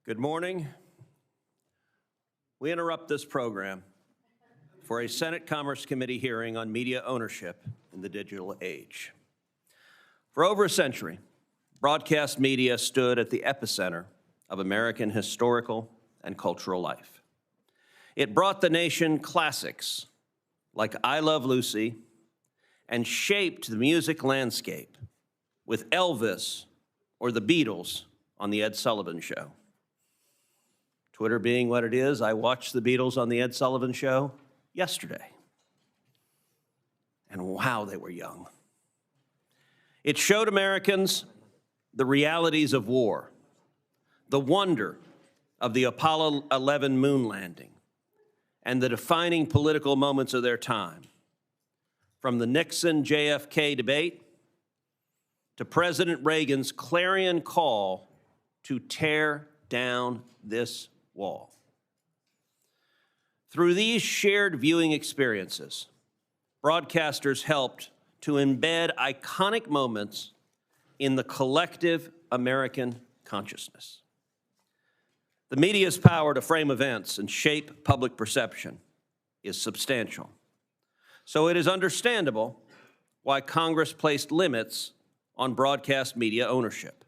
Good morning. We interrupt this program for a Senate Commerce Committee hearing on media ownership in the digital age. For over a century, broadcast media stood at the epicenter of American historical and cultural life. It brought the nation classics like I Love Lucy and shaped the music landscape with Elvis or the Beatles on The Ed Sullivan Show. Twitter being what it is, I watched the Beatles on The Ed Sullivan Show yesterday. And wow, they were young. It showed Americans the realities of war, the wonder of the Apollo 11 moon landing, and the defining political moments of their time. From the Nixon-JFK debate to President Reagan's clarion call to tear down this wall. Through these shared viewing experiences, broadcasters helped to embed iconic moments in the collective American consciousness. The media's power to frame events and shape public perception is substantial. So it is understandable why Congress placed limits on broadcast media ownership,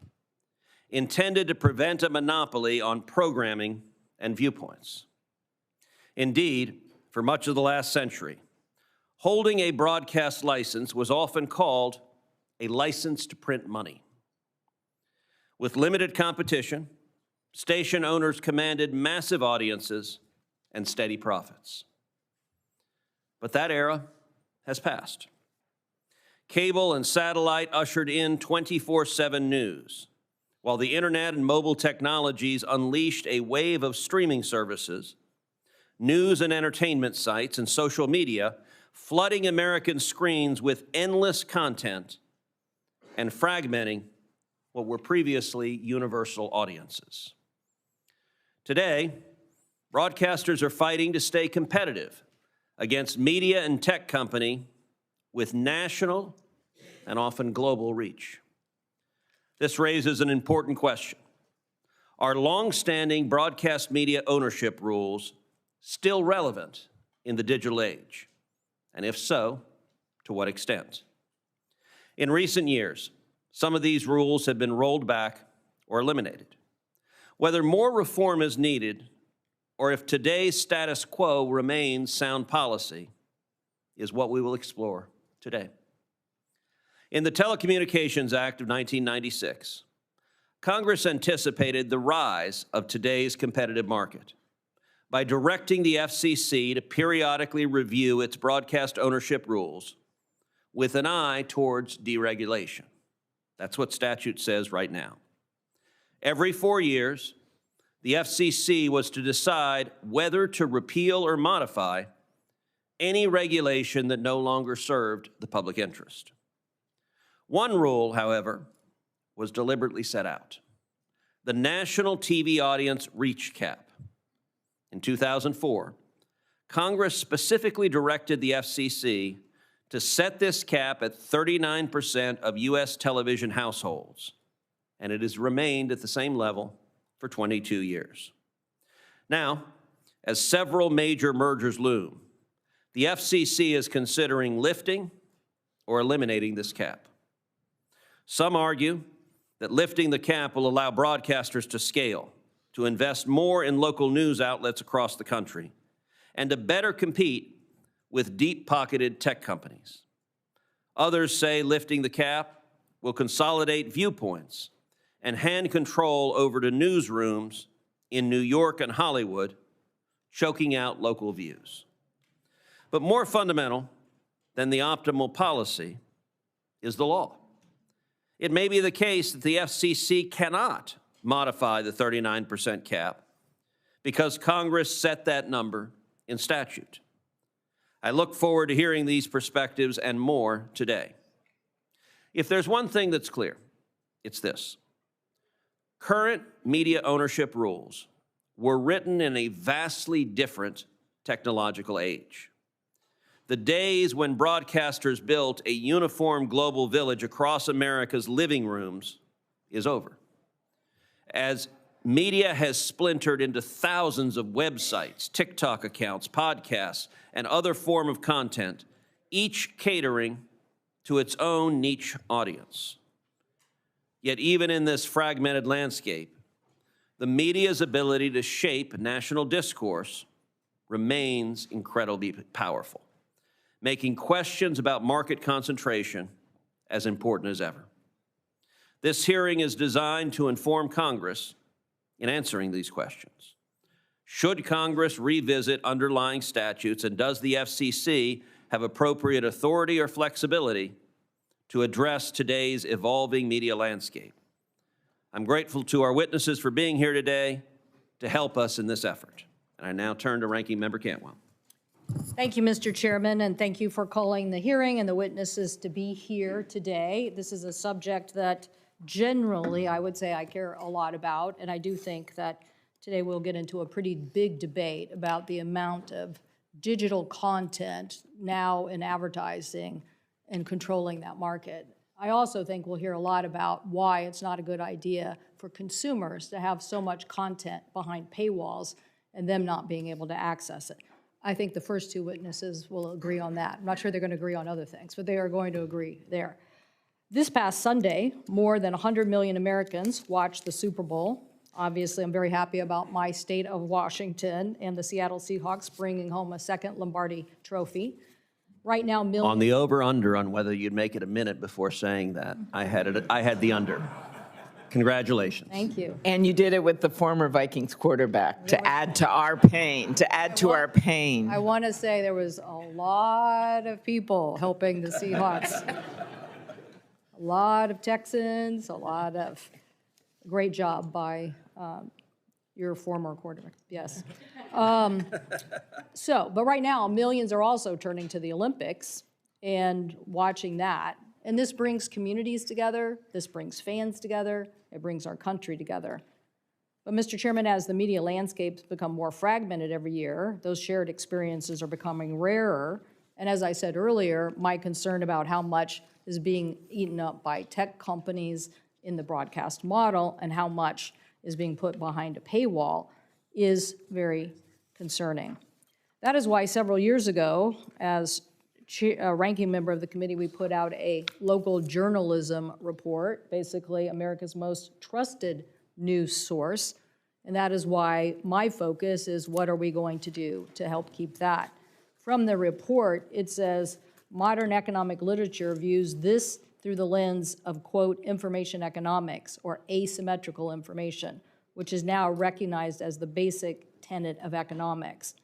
intended to prevent a monopoly on programming and viewpoints. Indeed, for much of the last century, holding a broadcast license was often called a license to print money. With limited competition, station owners commanded massive audiences and steady profits. But that era has passed. Cable and satellite ushered in 24/7 news, while the internet and mobile technologies unleashed a wave of streaming services, news and entertainment sites, and social media, flooding American screens with endless content and fragmenting what were previously universal audiences. Today, broadcasters are fighting to stay competitive against media and tech company with national and often global reach. This raises an important question. Are long-standing broadcast media ownership rules still relevant in the digital age? And if so, to what extent? In recent years, some of these rules have been rolled back or eliminated. Whether more reform is needed or if today's status quo remains sound policy is what we will explore today. In the Telecommunications Act of 1996, Congress anticipated the rise of today's competitive market by directing the FCC to periodically review its broadcast ownership rules with an eye towards deregulation. That's what statute says right now. Every 4 years, the FCC was to decide whether to repeal or modify any regulation that no longer served the public interest. One rule, however, was deliberately set out: the national TV audience reach cap. In 2004, Congress specifically directed the FCC to set this cap at 39% of U.S. television households, and it has remained at the same level for 22 years. Now, as several major mergers loom, the FCC is considering lifting or eliminating this cap. Some argue that lifting the cap will allow broadcasters to scale, to invest more in local news outlets across the country, and to better compete with deep-pocketed tech companies. Others say lifting the cap will consolidate viewpoints and hand control over to newsrooms in New York and Hollywood, choking out local views. But more fundamental than the optimal policy is the law. It may be the case that the FCC cannot modify the 39% cap because Congress set that number in statute. I look forward to hearing these perspectives and more today. If there's one thing that's clear, it's this: current media ownership rules were written in a vastly different technological age. The days when broadcasters built a uniform global village across America's living rooms is over. As Media has splintered into thousands of websites, TikTok accounts, podcasts, and other form of content, each catering to its own niche audience. Yet even in this fragmented landscape, the media's ability to shape national discourse remains incredibly powerful, making questions about market concentration as important as ever. This hearing is designed to inform Congress in answering these questions. Should Congress revisit underlying statutes, and does the FCC have appropriate authority or flexibility to address today's evolving media landscape? I'm grateful to our witnesses for being here today to help us in this effort. And I now turn to Ranking Member Cantwell. Thank you, Mr. Chairman, and thank you for calling the hearing and the witnesses to be here today. This is a subject that generally I would say I care a lot about, and I do think that today we'll get into a pretty big debate about the amount of digital content now in advertising and controlling that market. I also think we'll hear a lot about why it's not a good idea for consumers to have so much content behind paywalls and them not being able to access it. I think the first two witnesses will agree on that. I'm not sure they're going to agree on other things, but they are going to agree there. This past Sunday, more than 100 million Americans watched the Super Bowl. Obviously, I'm very happy about my state of Washington and the Seattle Seahawks bringing home a second Lombardi trophy. Right now, millions. On the over-under on whether you'd make it a minute before saying that, I had the under. Congratulations. Thank you. And you did it with the former Vikings quarterback to add to our pain, our pain. I want to say there was a lot of people helping the Seahawks. A lot of Texans, a lot of great job by your former quarterback, yes. But right now, millions are also turning to the Olympics and watching that. And this brings communities together, this brings fans together, it brings our country together. But Mr. Chairman, as the media landscapes become more fragmented every year, those shared experiences are becoming rarer. And as I said earlier, my concern about how much is being eaten up by tech companies in the broadcast model and how much is being put behind a paywall is very concerning. That is why several years ago, as ranking member of the committee, we put out a local journalism report, basically America's most trusted news source. And that is why my focus is what are we going to do to help keep that. From the report, it says, modern economic literature views this through the lens of, quote, information economics, or asymmetrical information, which is now recognized as the basic tenet of economics.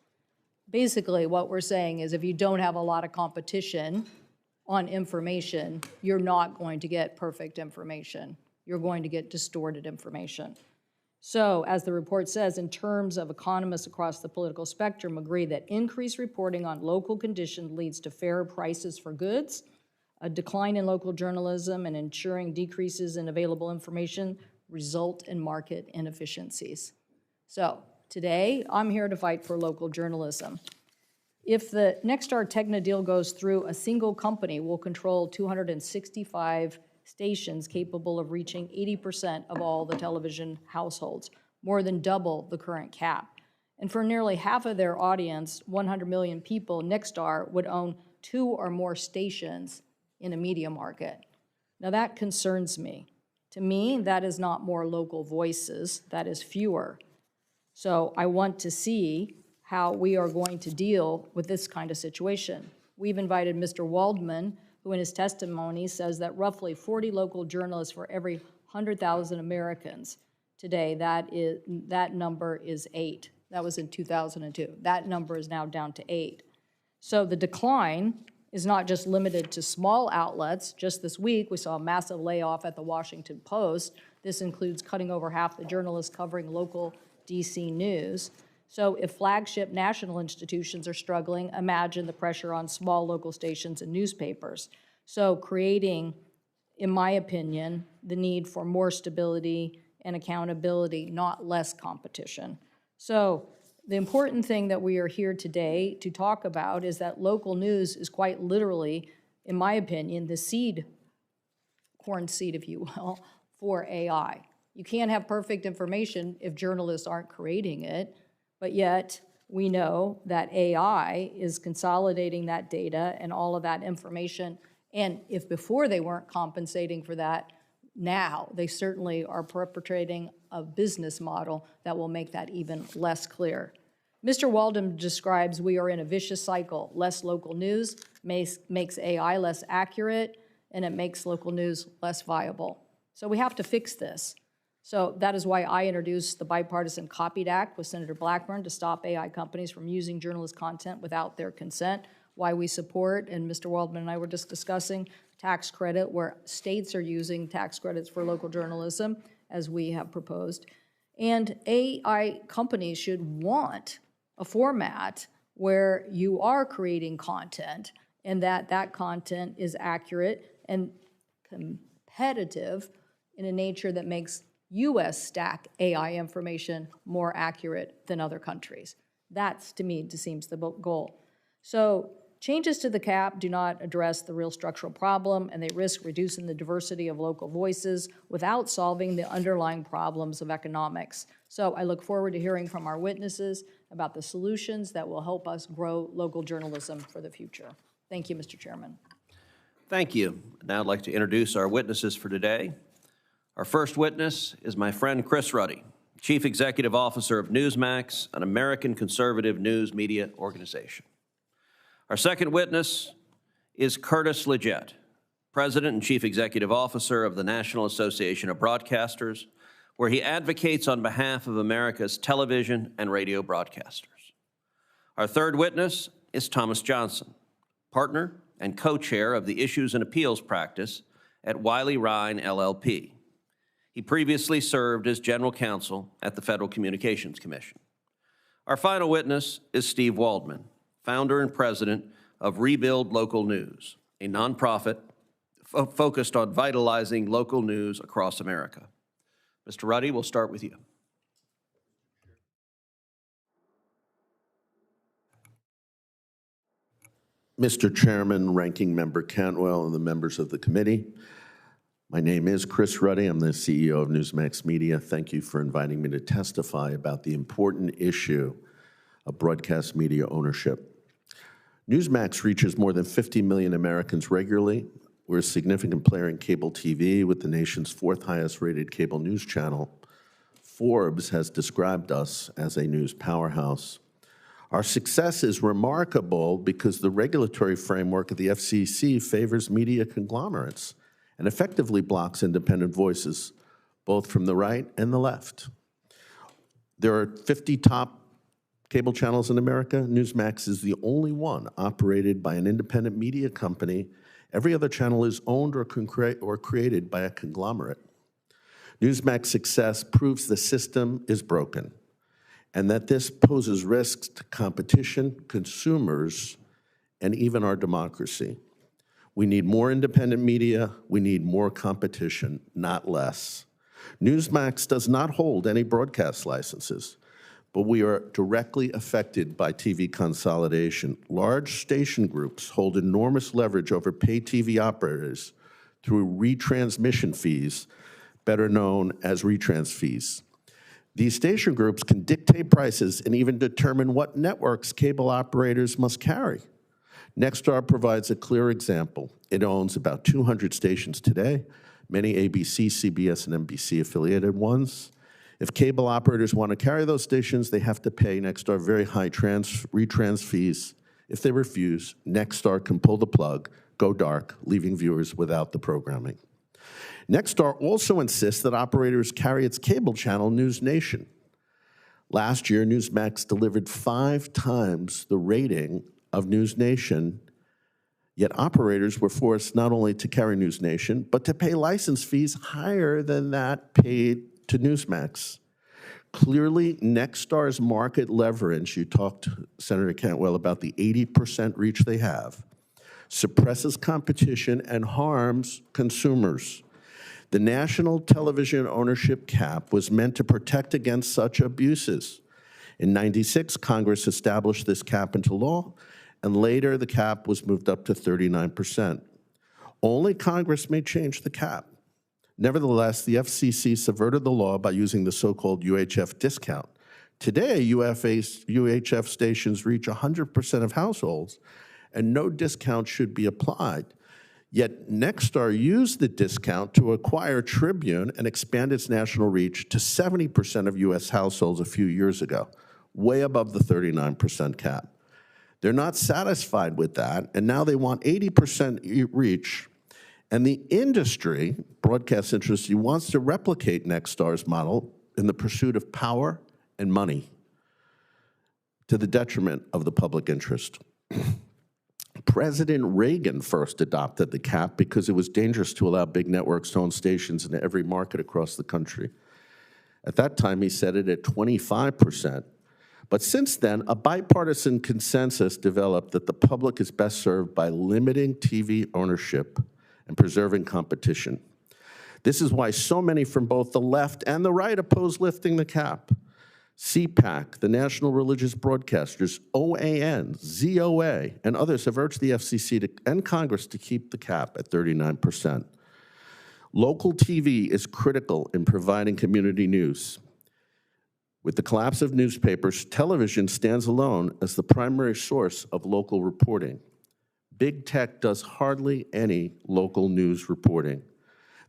Basically, what we're saying is if you don't have a lot of competition on information, you're not going to get perfect information. You're going to get distorted information. So, as the report says, in terms of economists across the political spectrum agree that increased reporting on local conditions leads to fairer prices for goods, a decline in local journalism, and ensuring decreases in available information result in market inefficiencies. So, today, I'm here to fight for local journalism. If the Nexstar Tegna deal goes through, a single company will control 265 stations capable of reaching 80% of all the television households, more than double the current cap. And for nearly half of their audience, 100 million people, Nexstar would own 2 or more stations in a media market. Now that concerns me. To me, that is not more local voices, that is fewer. So I want to see how we are going to deal with this kind of situation. We've invited Mr. Waldman, who in his testimony says that roughly 40 local journalists for every 100,000 Americans. Today, that number is 8. That was in 2002. That number is now down to 8. So the decline is not just limited to small outlets. Just this week, we saw a massive layoff at the Washington Post. This includes cutting over half the journalists covering local DC news. So if flagship national institutions are struggling, imagine the pressure on small local stations and newspapers. So creating, in my opinion, the need for more stability and accountability, not less competition. So the important thing that we are here today to talk about is that local news is quite literally, in my opinion, the seed, corn seed, if you will, for AI. You can't have perfect information if journalists aren't creating it, but yet we know that AI is consolidating that data and all of that information. And if before they weren't compensating for that, now they certainly are perpetrating a business model that will make that even less clear. Mr. Waldman describes we are in a vicious cycle. Less local news makes AI less accurate, and it makes local news less viable. So we have to fix this. So that is why I introduced the Bipartisan Copied Act with Senator Blackburn to stop AI companies from using journalist content without their consent, why we support, and Mr. Waldman and I were just discussing, tax credit where states are using tax credits for local journalism, as we have proposed. And AI companies should want a format where you are creating content and that content is accurate and competitive in a nature that makes U.S. stack AI information more accurate than other countries. That's, to me, seems the goal. So changes to the cap do not address the real structural problem, and they risk reducing the diversity of local voices without solving the underlying problems of economics. So I look forward to hearing from our witnesses about the solutions that will help us grow local journalism for the future. Thank you, Mr. Chairman. Thank you. Now I'd like to introduce our witnesses for today. Our first witness is my friend Chris Ruddy, Chief Executive Officer of Newsmax, an American conservative news media organization. Our second witness is Curtis LeGeyt, President and Chief Executive Officer of the National Association of Broadcasters, where he advocates on behalf of America's television and radio broadcasters. Our third witness is Thomas Johnson, partner and co-chair of the Issues and Appeals practice at Wiley, Rein, LLP. He previously served as general counsel at the Federal Communications Commission. Our final witness is Steve Waldman, founder and president of Rebuild Local News, a nonprofit focused on vitalizing local news across America. Mr. Ruddy, we'll start with you. Mr. Chairman, Ranking Member Cantwell, and the members of the committee, my name is Chris Ruddy. I'm the CEO of Newsmax Media. Thank you for inviting me to testify about the important issue of broadcast media ownership. Newsmax reaches more than 50 million Americans regularly. We're a significant player in cable TV with the nation's fourth highest rated cable news channel. Forbes has described us as a news powerhouse. Our success is remarkable because the regulatory framework of the FCC favors media conglomerates and effectively blocks independent voices, both from the right and the left. There are 50 top cable channels in America. Newsmax is the only one operated by an independent media company. Every other channel is owned or created by a conglomerate. Newsmax's success proves the system is broken and that this poses risks to competition, consumers, and even our democracy. We need more independent media. We need more competition, not less. Newsmax does not hold any broadcast licenses, but we are directly affected by TV consolidation. Large station groups hold enormous leverage over pay TV operators through retransmission fees, better known as retrans fees. These station groups can dictate prices and even determine what networks cable operators must carry. Nexstar provides a clear example. It owns about 200 stations today, many ABC, CBS, and NBC affiliated ones. If cable operators want to carry those stations, they have to pay Nexstar very high retrans fees. If they refuse, Nexstar can pull the plug, go dark, leaving viewers without the programming. Nexstar also insists that operators carry its cable channel, News Nation. Last year, Newsmax delivered 5 times the rating of News Nation, yet operators were forced not only to carry News Nation, but to pay license fees higher than that paid to Newsmax. Clearly, Nexstar's market leverage, you talked, Senator Cantwell, about the 80% reach they have, suppresses competition and harms consumers. The national television ownership cap was meant to protect against such abuses. In '96, Congress established this cap into law, and later the cap was moved up to 39%. Only Congress may change the cap. Nevertheless, the FCC subverted the law by using the so-called UHF discount. Today, UHF stations reach 100% of households, and no discount should be applied. Yet Nexstar used the discount to acquire Tribune and expand its national reach to 70% of U.S. households a few years ago, way above the 39% cap. They're not satisfied with that, and now they want 80% reach. And the industry, broadcast industry, wants to replicate Nexstar's model in the pursuit of power and money to the detriment of the public interest. President Reagan first adopted the cap because it was dangerous to allow big networks to own stations in every market across the country. At that time, he set it at 25%. But since then, a bipartisan consensus developed that the public is best served by limiting TV ownership and preserving competition. This is why so many from both the left and the right oppose lifting the cap. CPAC, the National Religious Broadcasters, OAN, ZOA, and others have urged the FCC and Congress to keep the cap at 39%. Local TV is critical in providing community news. With the collapse of newspapers, television stands alone as the primary source of local reporting. Big tech does hardly any local news reporting.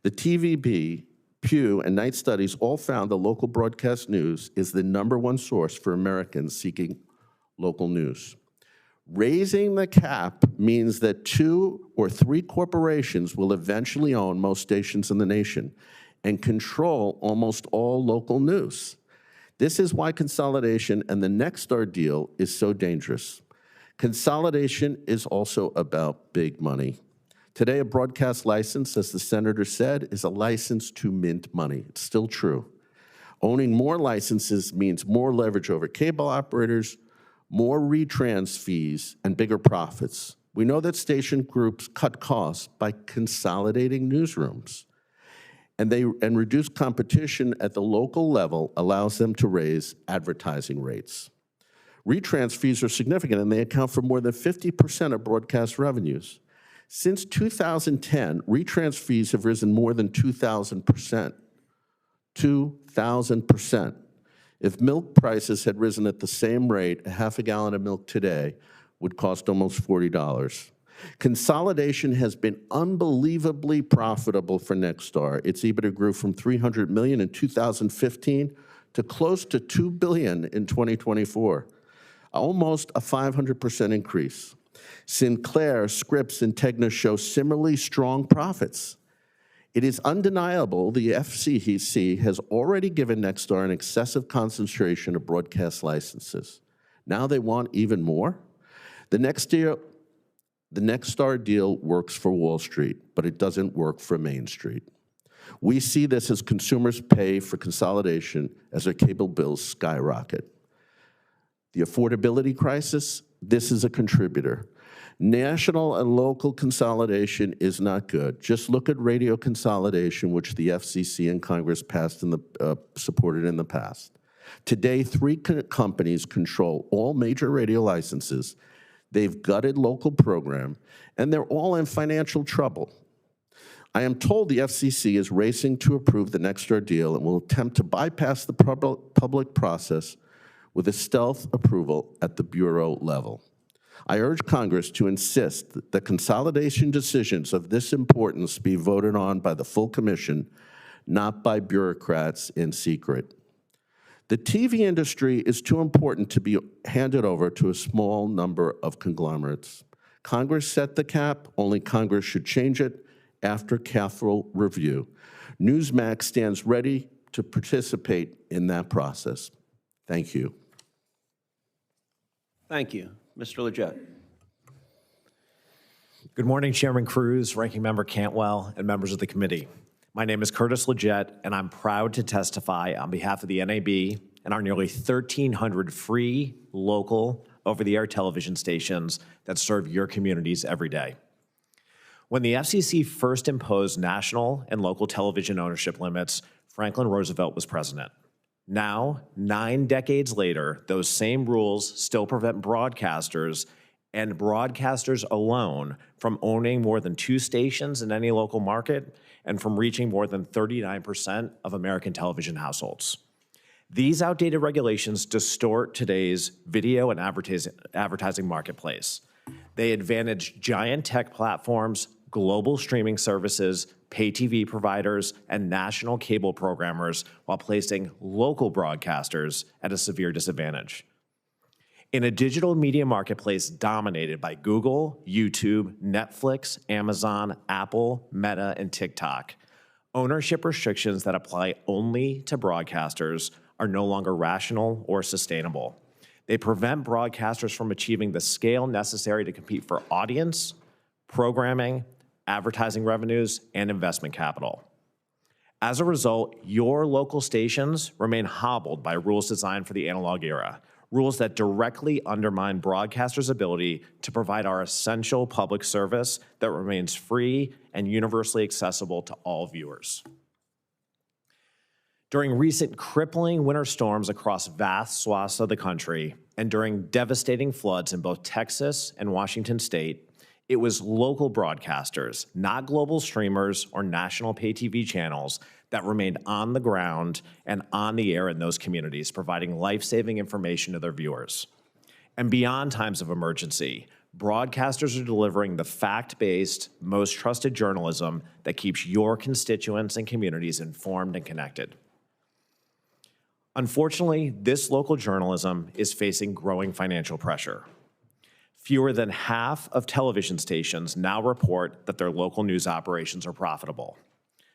The TVB, Pew, and Knight studies all found the local broadcast news is the #1 source for Americans seeking local news. Raising the cap means that 2 or 3 corporations will eventually own most stations in the nation and control almost all local news. This is why consolidation and the Nexstar deal is so dangerous. Consolidation is also about big money. Today, a broadcast license, as the senator said, is a license to mint money. It's still true. Owning more licenses means more leverage over cable operators, more retrans fees, and bigger profits. We know that station groups cut costs by consolidating newsrooms, and reduce competition at the local level allows them to raise advertising rates. Retrans fees are significant, and they account for more than 50% of broadcast revenues. Since 2010, retrans fees have risen more than 2,000%. 2,000%. If milk prices had risen at the same rate, a half a gallon of milk today would cost almost $40. Consolidation has been unbelievably profitable for Nexstar. Its EBITDA grew from $300 million in 2015 to close to $2 billion in 2024, almost a 500% increase. Sinclair, Scripps, and Tegna show similarly strong profits. It is undeniable the FCC has already given Nexstar an excessive concentration of broadcast licenses. Now they want even more? The Nexstar deal works for Wall Street, but it doesn't work for Main Street. We see this as consumers pay for consolidation as their cable bills skyrocket. The affordability crisis, this is a contributor. National and local consolidation is not good. Just look at radio consolidation, which the FCC and Congress passed supported in the past. Today, 3 companies control all major radio licenses. They've gutted local program, and they're all in financial trouble. I am told the FCC is racing to approve the Nexstar deal and will attempt to bypass the public process with a stealth approval at the bureau level. I urge Congress to insist that consolidation decisions of this importance be voted on by the full commission, not by bureaucrats in secret. The TV industry is too important to be handed over to a small number of conglomerates. Congress set the cap, only Congress should change it after careful review. Newsmax stands ready to participate in that process. Thank you. Thank you. Mr. LeGeyt. Good morning, Chairman Cruz, Ranking Member Cantwell, and members of the committee. My name is Curtis LeGeyt, and I'm proud to testify on behalf of the NAB and our nearly 1,300 free, local, over-the-air television stations that serve your communities every day. When the FCC first imposed national and local television ownership limits, Franklin Roosevelt was president. Now, 9 decades later, those same rules still prevent broadcasters and broadcasters alone from owning more than 2 stations in any local market and from reaching more than 39% of American television households. These outdated regulations distort today's video and advertising marketplace. They advantage giant tech platforms, global streaming services, pay TV providers, and national cable programmers while placing local broadcasters at a severe disadvantage. In a digital media marketplace dominated by Google, YouTube, Netflix, Amazon, Apple, Meta, and TikTok, ownership restrictions that apply only to broadcasters are no longer rational or sustainable. They prevent broadcasters from achieving the scale necessary to compete for audience, programming, advertising revenues, and investment capital. As a result, your local stations remain hobbled by rules designed for the analog era, rules that directly undermine broadcasters' ability to provide our essential public service that remains free and universally accessible to all viewers. During recent crippling winter storms across vast swaths of the country, and during devastating floods in both Texas and Washington state, it was local broadcasters, not global streamers or national pay TV channels, that remained on the ground and on the air in those communities, providing life-saving information to their viewers. And beyond times of emergency, broadcasters are delivering the fact-based, most trusted journalism that keeps your constituents and communities informed and connected. Unfortunately, this local journalism is facing growing financial pressure. Fewer than half of television stations now report that their local news operations are profitable.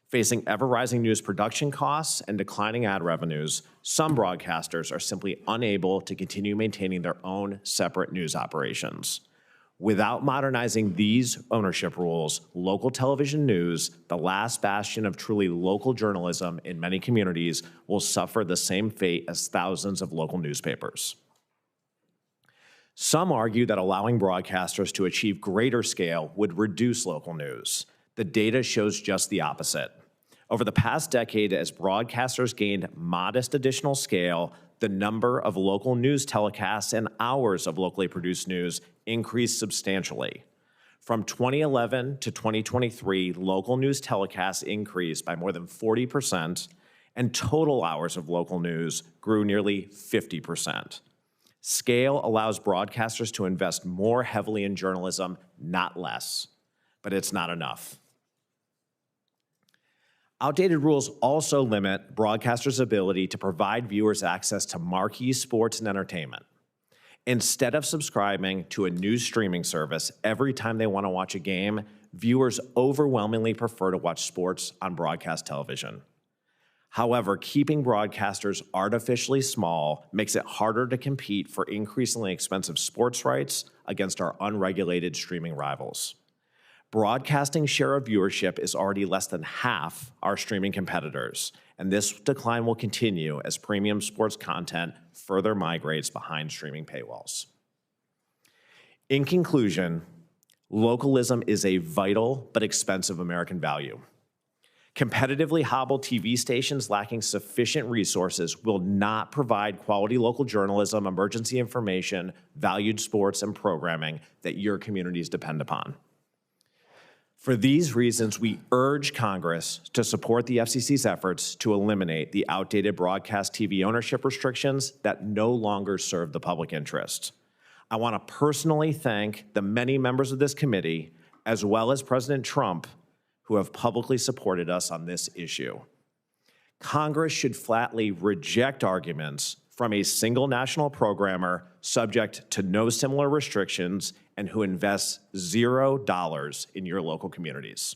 Facing ever-rising news production costs and declining ad revenues, some broadcasters are simply unable to continue maintaining their own separate news operations. Without modernizing these ownership rules, local television news, the last bastion of truly local journalism in many communities, will suffer the same fate as thousands of local newspapers. Some argue that allowing broadcasters to achieve greater scale would reduce local news. The data shows just the opposite. Over the past decade, as broadcasters gained modest additional scale, the number of local news telecasts and hours of locally produced news increased substantially. From 2011 to 2023, local news telecasts increased by more than 40%, and total hours of local news grew nearly 50%. Scale allows broadcasters to invest more heavily in journalism, not less, but it's not enough. Outdated rules also limit broadcasters' ability to provide viewers access to marquee sports and entertainment. Instead of subscribing to a news streaming service every time they want to watch a game, viewers overwhelmingly prefer to watch sports on broadcast television. However, keeping broadcasters artificially small makes it harder to compete for increasingly expensive sports rights against our unregulated streaming rivals. Broadcasting's share of viewership is already less than half our streaming competitors, and this decline will continue as premium sports content further migrates behind streaming paywalls. In conclusion, localism is a vital but expensive American value. Competitively hobbled TV stations lacking sufficient resources will not provide quality local journalism, emergency information, valued sports, and programming that your communities depend upon. For these reasons, we urge Congress to support the FCC's efforts to eliminate the outdated broadcast TV ownership restrictions that no longer serve the public interest. I want to personally thank the many members of this committee, as well as President Trump, who have publicly supported us on this issue. Congress should flatly reject arguments from a single national programmer subject to no similar restrictions and who invests $0 in your local communities.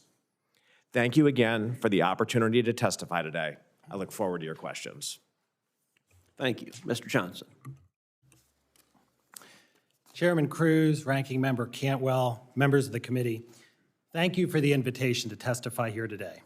Thank you again for the opportunity to testify today. I look forward to your questions. Thank you. Mr. Johnson. Chairman Cruz, Ranking Member Cantwell, members of the committee, thank you for the invitation to testify here today.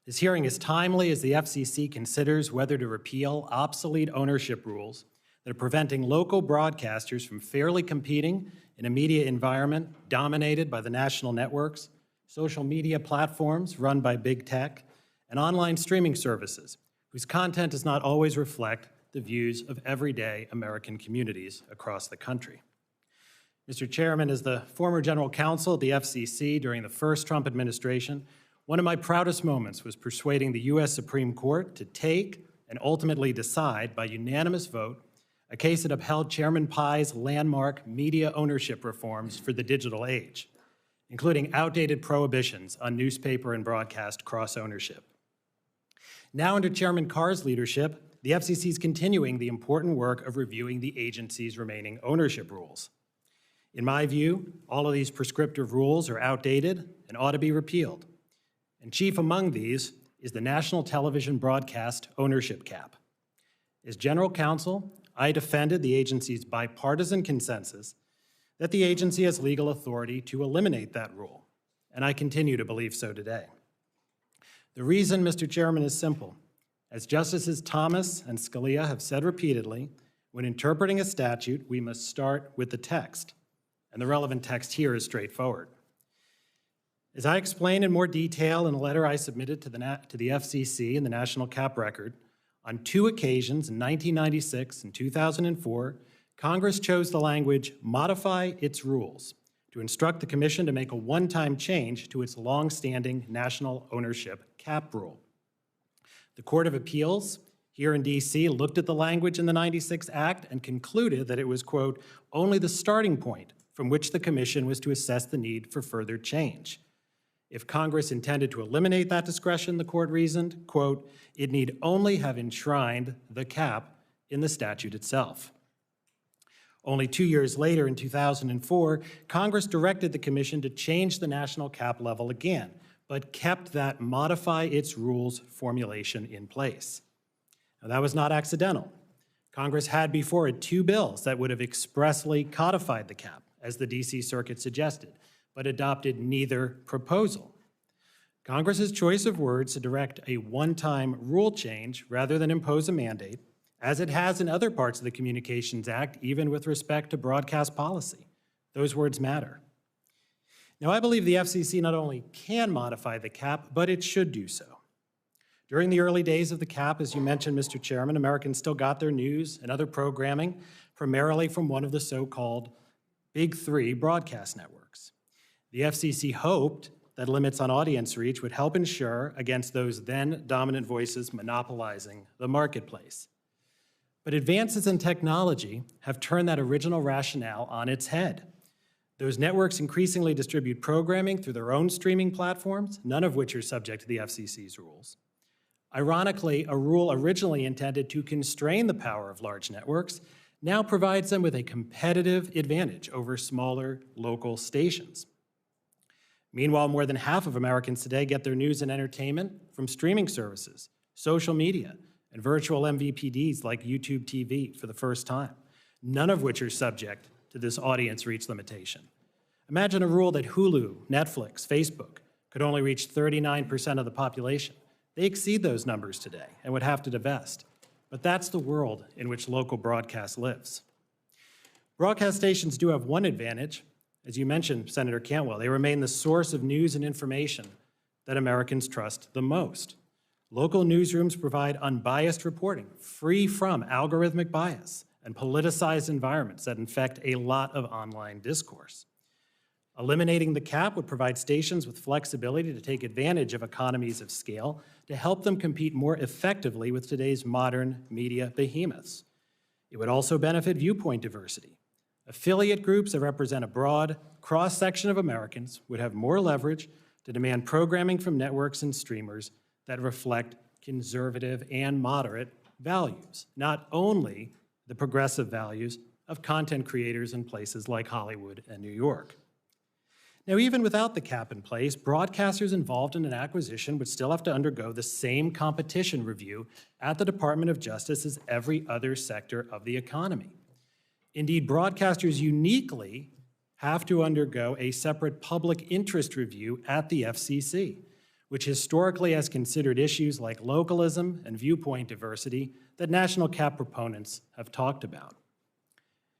This hearing is timely as the FCC considers whether to repeal obsolete ownership rules that are preventing local broadcasters from fairly competing in a media environment dominated by the national networks, social media platforms run by big tech, and online streaming services whose content does not always reflect the views of everyday American communities across the country. Mr. Chairman, as the former general counsel at the FCC during the first Trump administration, one of my proudest moments was persuading the U.S. Supreme Court to take and ultimately decide by unanimous vote a case that upheld Chairman Pai's landmark media ownership reforms for the digital age, including outdated prohibitions on newspaper and broadcast cross-ownership. Now, under Chairman Carr's leadership, the FCC is continuing the important work of reviewing the agency's remaining ownership rules. In my view, all of these prescriptive rules are outdated and ought to be repealed. And chief among these is the National Television Broadcast Ownership Cap. As general counsel, I defended the agency's bipartisan consensus that the agency has legal authority to eliminate that rule, and I continue to believe so today. The reason, Mr. Chairman, is simple. As Justices Thomas and Scalia have said repeatedly, when interpreting a statute, we must start with the text, and the relevant text here is straightforward. As I explained in more detail in a letter I submitted to the FCC and the National Cap Record, on 2 occasions in 1996 and 2004, Congress chose the language, modify its rules, to instruct the Commission to make a one-time change to its long-standing national ownership cap rule. The Court of Appeals here in D.C. looked at the language in the 96 Act and concluded that it was, quote, only the starting point from which the Commission was to assess the need for further change. If Congress intended to eliminate that discretion, the court reasoned, quote, it need only have enshrined the cap in the statute itself. Only 2 years later, in 2004, Congress directed the Commission to change the national cap level again, but kept that modify its rules formulation in place. Now, that was not accidental. Congress had before it 2 bills that would have expressly codified the cap, as the D.C. Circuit suggested, but adopted neither proposal. Congress's choice of words to direct a one-time rule change rather than impose a mandate, as it has in other parts of the Communications Act, even with respect to broadcast policy. Those words matter. Now, I believe the FCC not only can modify the cap, but it should do so. During the early days of the cap, as you mentioned, Mr. Chairman, Americans still got their news and other programming primarily from one of the so-called Big 3 broadcast networks. The FCC hoped that limits on audience reach would help ensure against those then dominant voices monopolizing the marketplace. But advances in technology have turned that original rationale on its head. Those networks increasingly distribute programming through their own streaming platforms, none of which are subject to the FCC's rules. Ironically, a rule originally intended to constrain the power of large networks now provides them with a competitive advantage over smaller local stations. Meanwhile, more than half of Americans today get their news and entertainment from streaming services, social media, and virtual MVPDs like YouTube TV for the first time, none of which are subject to this audience reach limitation. Imagine a rule that Hulu, Netflix, Facebook could only reach 39% of the population. They exceed those numbers today and would have to divest. But that's the world in which local broadcast lives. Broadcast stations do have one advantage. As you mentioned, Senator Cantwell, they remain the source of news and information that Americans trust the most. Local newsrooms provide unbiased reporting, free from algorithmic bias and politicized environments that infect a lot of online discourse. Eliminating the cap would provide stations with flexibility to take advantage of economies of scale to help them compete more effectively with today's modern media behemoths. It would also benefit viewpoint diversity. Affiliate groups that represent a broad cross-section of Americans would have more leverage to demand programming from networks and streamers that reflect conservative and moderate values, not only the progressive values of content creators in places like Hollywood and New York. Now, even without the cap in place, broadcasters involved in an acquisition would still have to undergo the same competition review at the Department of Justice as every other sector of the economy. Indeed, broadcasters uniquely have to undergo a separate public interest review at the FCC, which historically has considered issues like localism and viewpoint diversity that national cap proponents have talked about.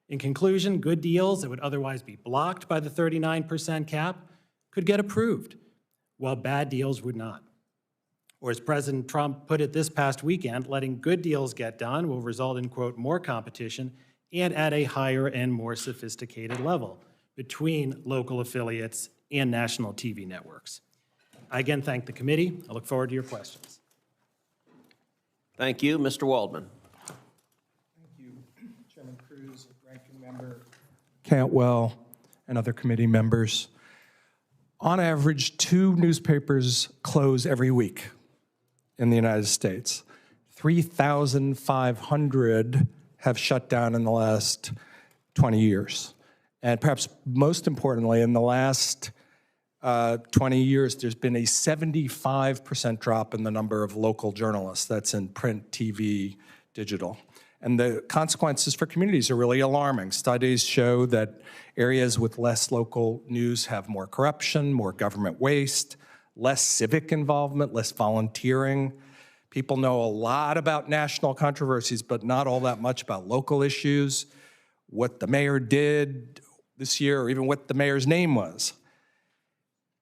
In conclusion, good deals that would otherwise be blocked by the 39% cap could get approved, while bad deals would not. Or as President Trump put it this past weekend, letting good deals get done will result in, quote, more competition and at a higher and more sophisticated level, between local affiliates and national TV networks. I again thank the committee. I look forward to your questions. Thank you. Mr. Waldman. Thank you, Chairman Cruz, Ranking Member Cantwell, and other committee members. On average, 2 newspapers close every week in the United States. 3,500 have shut down in the last 20 years. And perhaps most importantly, in the last 20 years, there's been a 75% drop in the number of local journalists. That's in print, TV, digital. And the consequences for communities are really alarming. Studies show that areas with less local news have more corruption, more government waste, less civic involvement, less volunteering. People know a lot about national controversies, but not all that much about local issues, what the mayor did this year, or even what the mayor's name was.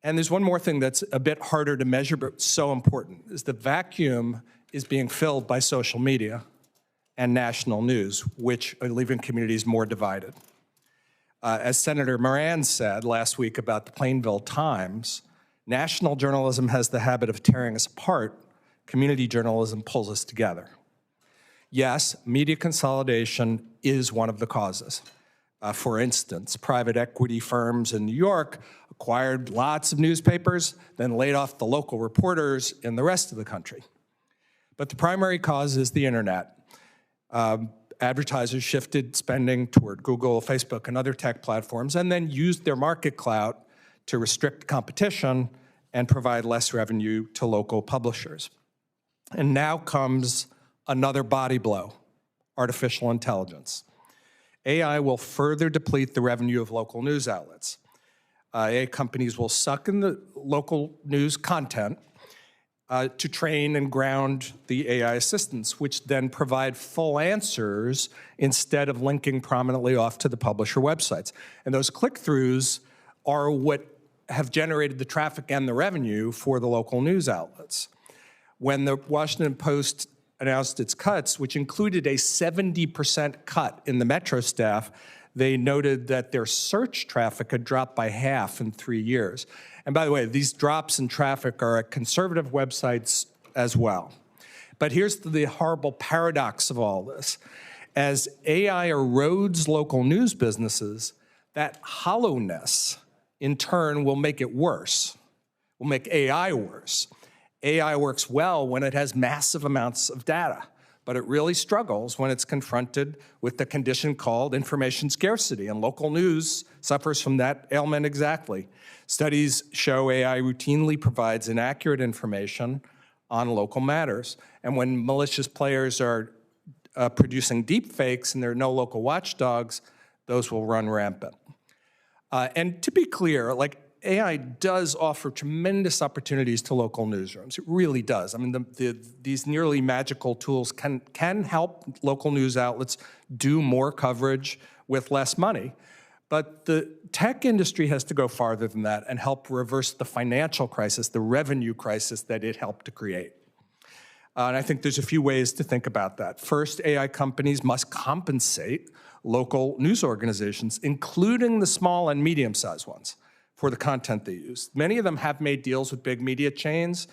And there's one more thing that's a bit harder to measure, but so important, is the vacuum is being filled by social media and national news, which are leaving communities more divided. As Senator Moran said last week about the Plainville Times, national journalism has the habit of tearing us apart. Community journalism pulls us together. Yes, media consolidation is one of the causes. For instance, private equity firms in New York acquired lots of newspapers, then laid off the local reporters in the rest of the country. But the primary cause is the internet. Advertisers shifted spending toward Google, Facebook, and other tech platforms, and then used their market clout to restrict competition and provide less revenue to local publishers. And now comes another body blow, artificial intelligence. AI will further deplete the revenue of local news outlets. AI companies will suck in the local news content to train and ground the AI assistants, which then provide full answers instead of linking prominently off to the publisher websites. And those click-throughs are what have generated the traffic and the revenue for the local news outlets. When the Washington Post announced its cuts, which included a 70% cut in the Metro staff, they noted that their search traffic had dropped by half in 3 years. And by the way, these drops in traffic are at conservative websites as well. But here's the horrible paradox of all this. As AI erodes local news businesses, that hollowness, in turn, will make it worse, will make AI worse. AI works well when it has massive amounts of data, but it really struggles when it's confronted with the condition called information scarcity, and local news suffers from that ailment exactly. Studies show AI routinely provides inaccurate information on local matters, and when malicious players are producing deep fakes and there are no local watchdogs, those will run rampant. And to be clear, like, AI does offer tremendous opportunities to local newsrooms. It really does. I mean, these nearly magical tools can help local news outlets do more coverage with less money. But the tech industry has to go farther than that and help reverse the financial crisis, the revenue crisis that it helped to create. And I think there's a few ways to think about that. First, AI companies must compensate local news organizations, including the small and medium-sized ones, for the content they use. Many of them have made deals with big media chains,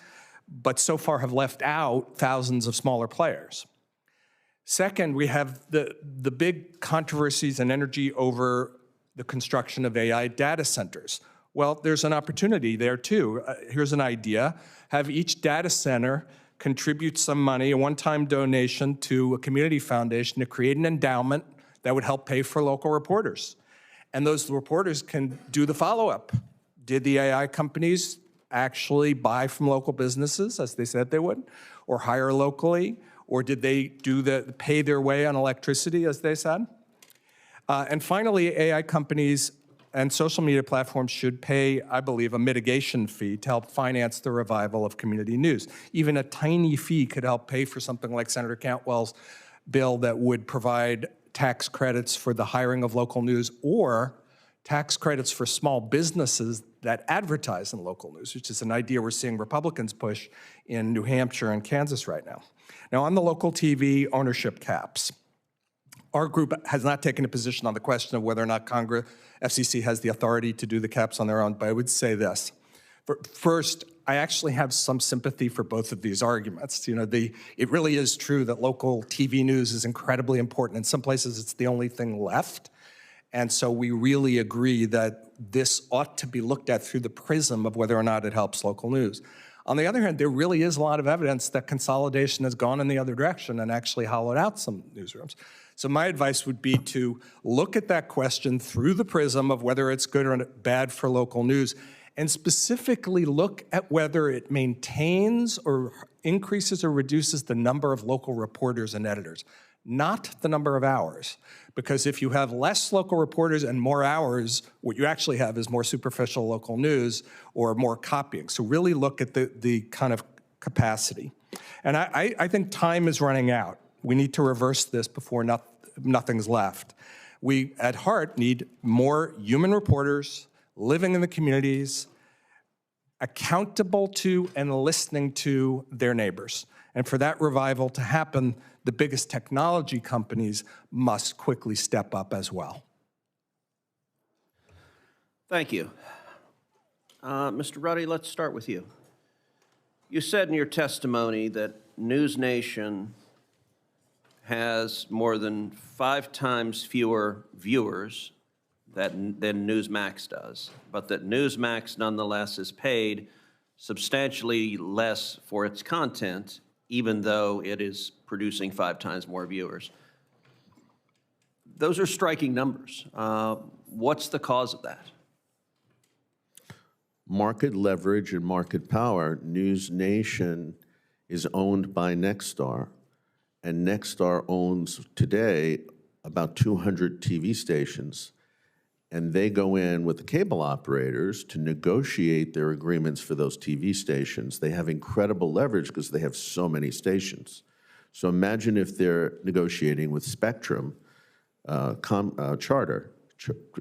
but so far have left out thousands of smaller players. Second, we have the big controversies and energy over the construction of AI data centers. Well, there's an opportunity there too. Here's an idea. Have each data center contribute some money, a one-time donation to a community foundation to create an endowment that would help pay for local reporters. And those reporters can do the follow-up. Did the AI companies actually buy from local businesses, as they said they would, or hire locally, or did they pay their way on electricity, as they said? And finally, AI companies and social media platforms should pay, I believe, a mitigation fee to help finance the revival of community news. Even a tiny fee could help pay for something like Senator Cantwell's bill that would provide tax credits for the hiring of local news, or tax credits for small businesses that advertise in local news, which is an idea we're seeing Republicans push in New Hampshire and Kansas right now. Now, on the local TV ownership caps, Our group has not taken a position on the question of whether or not FCC has the authority to do the caps on their own, but I would say this. First, I actually have some sympathy for both of these arguments. It really is true that local TV news is incredibly important. In some places, it's the only thing left. And so we really agree that this ought to be looked at through the prism of whether or not it helps local news. On the other hand, there really is a lot of evidence that consolidation has gone in the other direction and actually hollowed out some newsrooms. So my advice would be to look at that question through the prism of whether it's good or bad for local news, and specifically look at whether it maintains or increases or reduces the number of local reporters and editors, not the number of hours. Because if you have less local reporters and more hours, what you actually have is more superficial local news or more copying. So really look at the kind of capacity. And I think time is running out. We need to reverse this before nothing's left. We, at heart, need more human reporters living in the communities, accountable to and listening to their neighbors. And for that revival to happen, the biggest technology companies must quickly step up as well. Thank you. Mr. Ruddy, let's start with you. You said in your testimony that News Nation has more than 5 times fewer viewers than Newsmax does, but that Newsmax nonetheless is paid substantially less for its content, even though it is producing 5 times more viewers. Those are striking numbers. What's the cause of that? Market leverage and market power. News Nation is owned by Nexstar, and Nexstar owns today about 200 TV stations, and they go in with the cable operators to negotiate their agreements for those TV stations. They have incredible leverage because they have so many stations. So imagine if they're negotiating with Spectrum, Charter,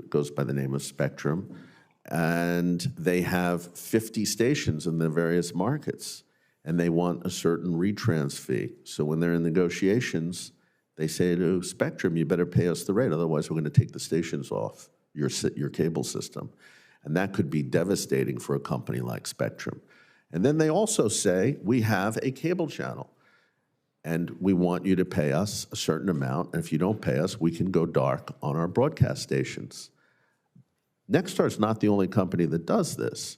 goes by the name of Spectrum, and they have 50 stations in their various markets, and they want a certain retrans fee. So when they're in negotiations, they say to Spectrum, you better pay us the rate, otherwise we're going to take the stations off your cable system. And that could be devastating for a company like Spectrum. And then they also say, we have a cable channel, and we want you to pay us a certain amount, and if you don't pay us, we can go dark on our broadcast stations. Nexstar is not the only company that does this.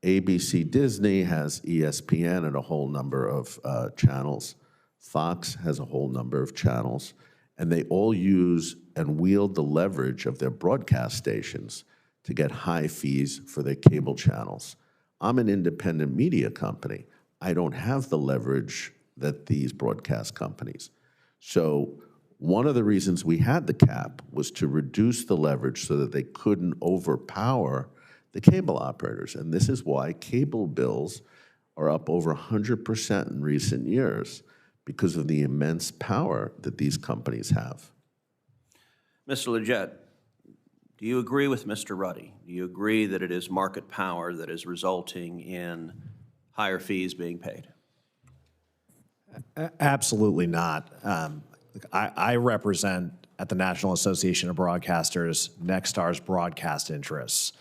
ABC Disney has ESPN and a whole number of channels. Fox has a whole number of channels, and they all use and wield the leverage of their broadcast stations to get high fees for their cable channels. I'm an independent media company. I don't have the leverage that these broadcast companies. So one of the reasons we had the cap was to reduce the leverage so that they couldn't overpower the cable operators. And this is why cable bills are up over 100% in recent years, because of the immense power that these companies have. Mr. LeGeyt, do you agree with Mr. Ruddy? Do you agree that it is market power that is resulting in higher fees being paid? Absolutely not. I represent, at the National Association of Broadcasters, Nexstar's broadcast interests.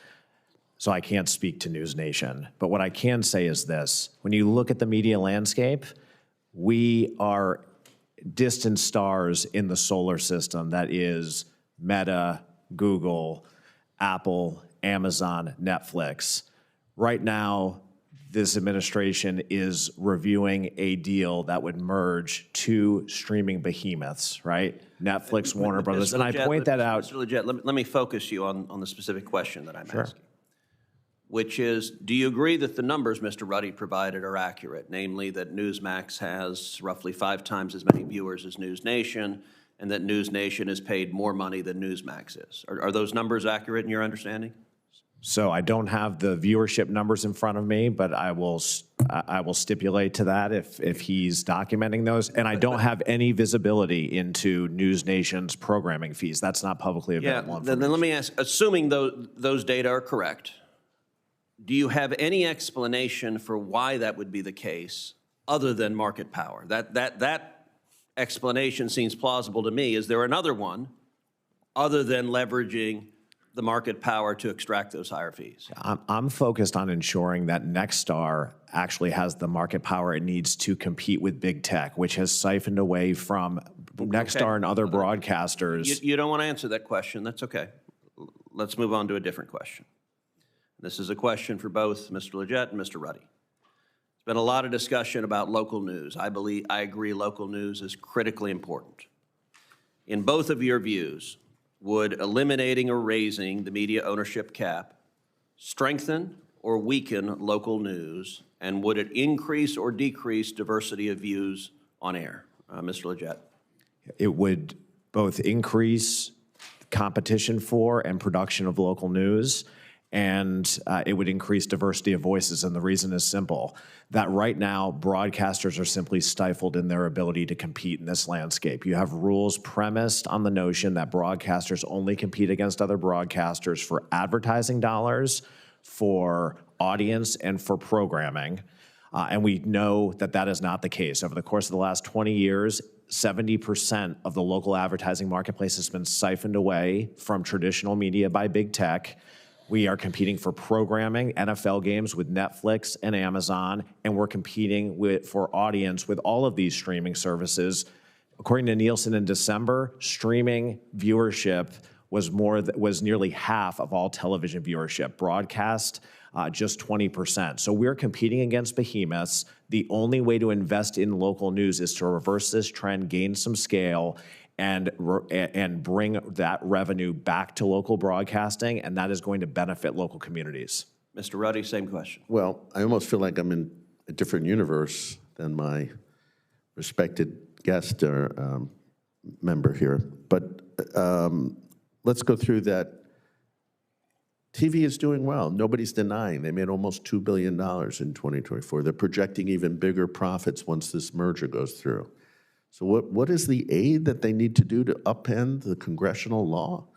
So I can't speak to News Nation. But what I can say is this. When you look at the media landscape, we are distant stars in the solar system that is Meta, Google, Apple, Amazon, Netflix. Right now, this administration is reviewing a deal that would merge 2 streaming behemoths, right? Netflix, Warner Brothers, and I point that out. Mr. LeGeyt, let me focus you on the specific question that I'm asking, which is, do you agree that the numbers Mr. Ruddy provided are accurate, namely that Newsmax has roughly 5 times as many viewers as News Nation, and that News Nation is paid more money than Newsmax is? Are those numbers accurate in your understanding? So I don't have the viewership numbers in front of me, but I will stipulate to that if he's documenting those. And I don't have any visibility into News Nation's programming fees. That's not publicly available information. Then let me ask, assuming those data are correct, do you have any explanation for why that would be the case other than market power? That explanation seems plausible to me. Is there another one other than leveraging the market power to extract those higher fees? I'm focused on ensuring that Nexstar actually has the market power it needs to compete with big tech, which has siphoned away from Nexstar and other broadcasters. You don't want to answer that question. That's okay. Let's move on to a different question. This is a question for both Mr. LeGeyt and Mr. Ruddy. There's been a lot of discussion about local news. I agree local news is critically important. In both of your views, would eliminating or raising the media ownership cap strengthen or weaken local news, and would it increase or decrease diversity of views on air? Mr. LeGeyt. It would both increase competition for and production of local news, and it would increase diversity of voices. And the reason is simple, that right now broadcasters are simply stifled in their ability to compete in this landscape. You have rules premised on the notion that broadcasters only compete against other broadcasters for advertising dollars, for audience, and for programming. And we know that that is not the case. Over the course of the last 20 years, 70% of the local advertising marketplace has been siphoned away from traditional media by big tech. We are competing for programming, NFL games with Netflix and Amazon, and we're competing for audience with all of these streaming services. According to Nielsen in December, streaming viewership was nearly half of all television viewership. Broadcast, just 20%. So we're competing against behemoths. The only way to invest in local news is to reverse this trend, gain some scale, and bring that revenue back to local broadcasting, and that is going to benefit local communities. Mr. Ruddy, same question. Well, I almost feel like I'm in a different universe than my respected guest or member here. But let's go through that. TV is doing well. Nobody's denying. They made almost $2 billion in 2024. They're projecting even bigger profits once this merger goes through. So what is the aid that they need to do to upend the congressional law?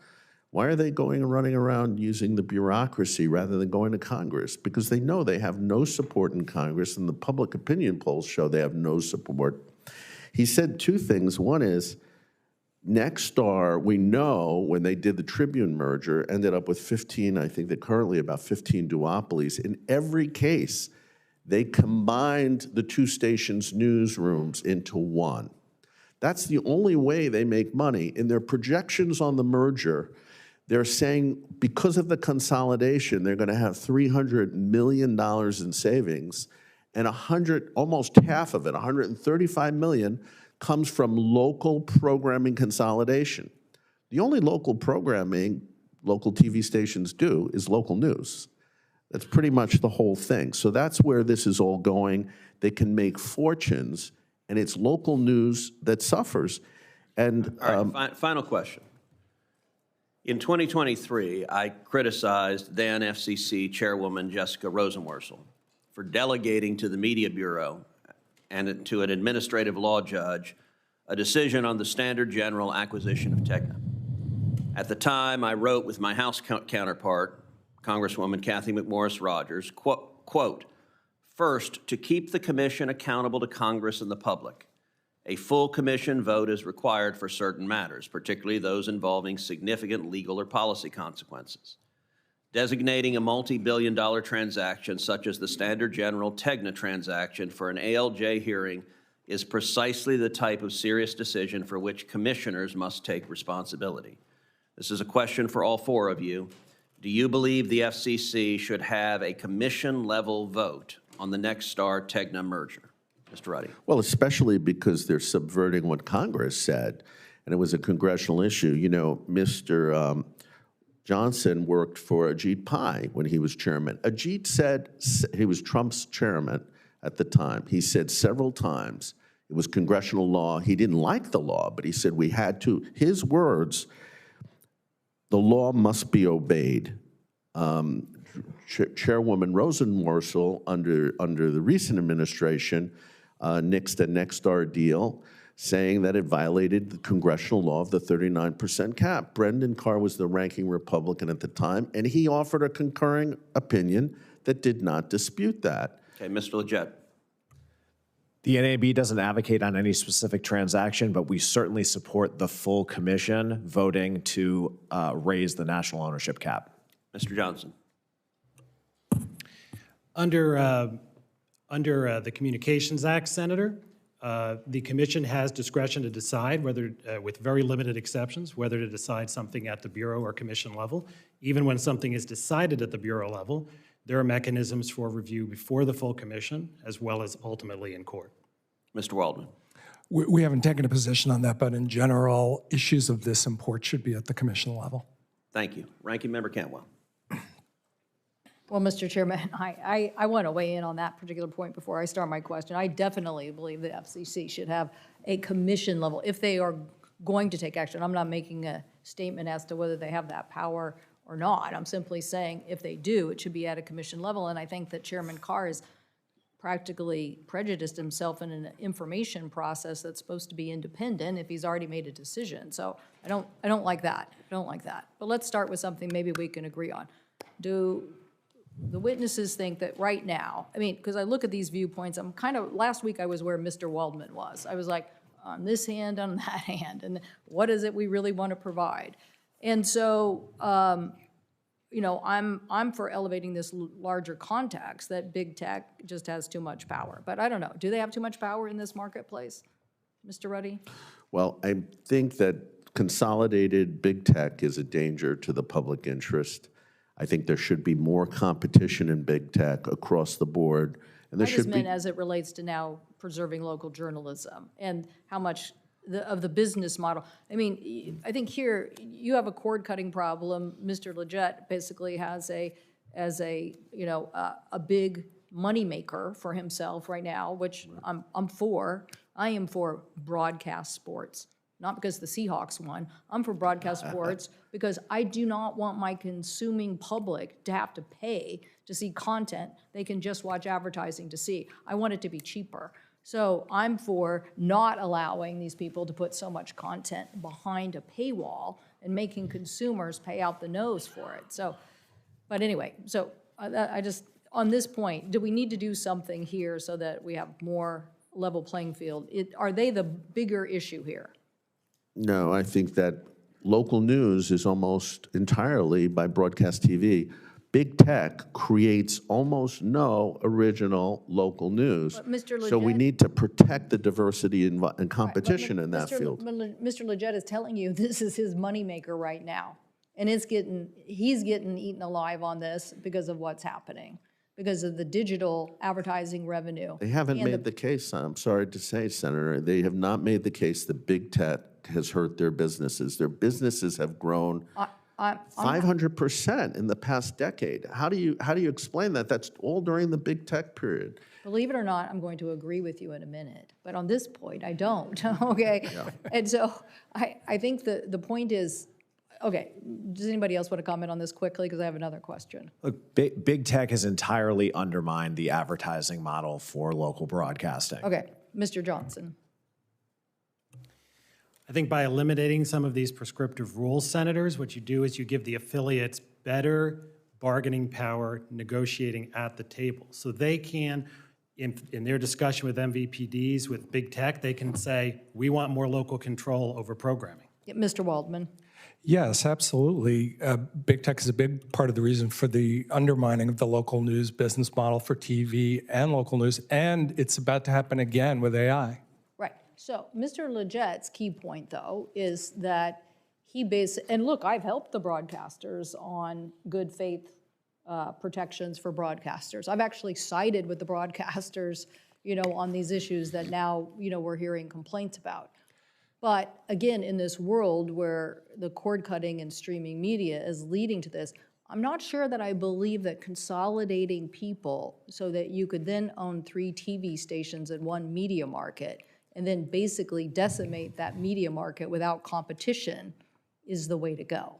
Why are they going and running around using the bureaucracy rather than going to Congress? Because they know they have no support in Congress, and the public opinion polls show they have no support. He said two things. One is, Nexstar, we know when they did the Tribune merger, ended up with 15, I think they're currently about 15 duopolies. In every case, they combined the two stations' newsrooms into one. That's the only way they make money. In their projections on the merger, they're saying because of the consolidation, they're going to have $300 million in savings, and almost half of it, $135 million, comes from local programming consolidation. The only local programming local TV stations do is local news. That's pretty much the whole thing. So that's where this is all going. They can make fortunes, and it's local news that suffers. And all right, final question. In 2023, I criticized then FCC Chairwoman Jessica Rosenworcel for delegating to the Media Bureau and to an administrative law judge a decision on the Standard General acquisition of Tegna. At the time, I wrote with my House counterpart, Congresswoman Kathy McMorris Rodgers, quote, first, to keep the commission accountable to Congress and the public, a full commission vote is required for certain matters, particularly those involving significant legal or policy consequences. Designating a multi-billion-dollar transaction such as the Standard General Tegna transaction for an ALJ hearing is precisely the type of serious decision for which commissioners must take responsibility. This is a question for all four of you. Do you believe the FCC should have a commission-level vote on the Nexstar Tegna merger? Mr. Ruddy. Well, especially because they're subverting what Congress said, and it was a congressional issue. You know, Mr. Johnson worked for Ajit Pai when he was chairman. Ajit said, he was Trump's chairman at the time. He said several times it was congressional law. He didn't like the law, but he said we had to. His words, the law must be obeyed. Chairwoman Rosenworcel, under the recent administration, nixed the Nexstar deal, saying that it violated the congressional law of the 39% cap. Brendan Carr was the ranking Republican at the time, and he offered a concurring opinion that did not dispute that. Okay, Mr. LeGeyt. The NAB doesn't advocate on any specific transaction, but we certainly support the full commission voting to raise the national ownership cap. Mr. Johnson. Under the Communications Act, Senator, the commission has discretion to decide whether, with very limited exceptions, whether to decide something at the bureau or commission level. Even when something is decided at the bureau level, there are mechanisms for review before the full commission, as well as ultimately in court. Mr. Waldman. We haven't taken a position on that, but in general, issues of this import should be at the commission level. Thank you. Ranking Member Cantwell. Well, Mr. Chairman, I want to weigh in on that particular point before I start my question. I definitely believe the FCC should have a commission level if they are going to take action. I'm not making a statement as to whether they have that power or not. I'm simply saying if they do, it should be at a commission level. And I think that Chairman Carr has practically prejudiced himself in an information process that's supposed to be independent if he's already made a decision. So I don't like that. I don't like that. But let's start with something maybe we can agree on. Do the witnesses think that right now, I mean, because I look at these viewpoints, I'm kind of, last week I was where Mr. Waldman was. I was like, on this hand, on that hand, and what is it we really want to provide? And so, you know, I'm for elevating this larger context that big tech just has too much power. But I don't know, do they have too much power in this marketplace? Mr. Ruddy? Well, I think that consolidated big tech is a danger to the public interest. I think there should be more competition in big tech across the board. And there I just should meant be, as it relates to now preserving local journalism and how much of the business model. I mean, I think here you have a cord-cutting problem. Mr. LeGeyt basically has a big moneymaker for himself right now, which I'm for. I am for broadcast sports. Not because the Seahawks won. I'm for broadcast sports because I do not want my consuming public to have to pay to see content they can just watch advertising to see. I want it to be cheaper. So I'm for not allowing these people to put so much content behind a paywall and making consumers pay out the nose for it. So, but anyway, so I just, on this point, do we need to do something here so that we have more level playing field? Are they the bigger issue here? no, I think that local news is almost entirely by broadcast TV. Big tech creates almost no original local news. But Mr. So we LeGeyt- need to protect the diversity and competition in that field. Mr. LeGeyt is telling you this is his moneymaker right now. And he's getting eaten alive on this because of what's happening, because of the digital advertising revenue. They haven't made the case, I'm sorry to say, Senator, they have not made the case that big tech has hurt their businesses. Their businesses have grown 500% in the past decade. How do you explain that? That's all during the big tech period. Believe it or not, I'm going to agree with you in a minute. But on this point, I don't, okay? Yeah. And so I think the point is, okay, does anybody else want to comment on this quickly? Because I have another question. Look, big tech has entirely undermined the advertising model for local broadcasting. Okay, Mr. Johnson. I think by eliminating some of these prescriptive rules, senators, what you do is you give the affiliates better bargaining power negotiating at the table. So they can, in their discussion with MVPDs, with big tech, they can say, we want more local control over programming. Yeah, Mr. Waldman. Yes, absolutely. Big tech is a big part of the reason for the undermining of the local news business model for TV and local news, and it's about to happen again with AI. Right. So Mr. LeGeyt's key point, though, is that and look, I've helped the broadcasters on good faith protections for broadcasters. I've actually sided with the broadcasters, on these issues that now, we're hearing complaints about. But again, in this world where the cord cutting and streaming media is leading to this, I'm not sure that I believe that consolidating people so that you could then own 3 TV stations in one media market and then basically decimate that media market without competition is the way to go.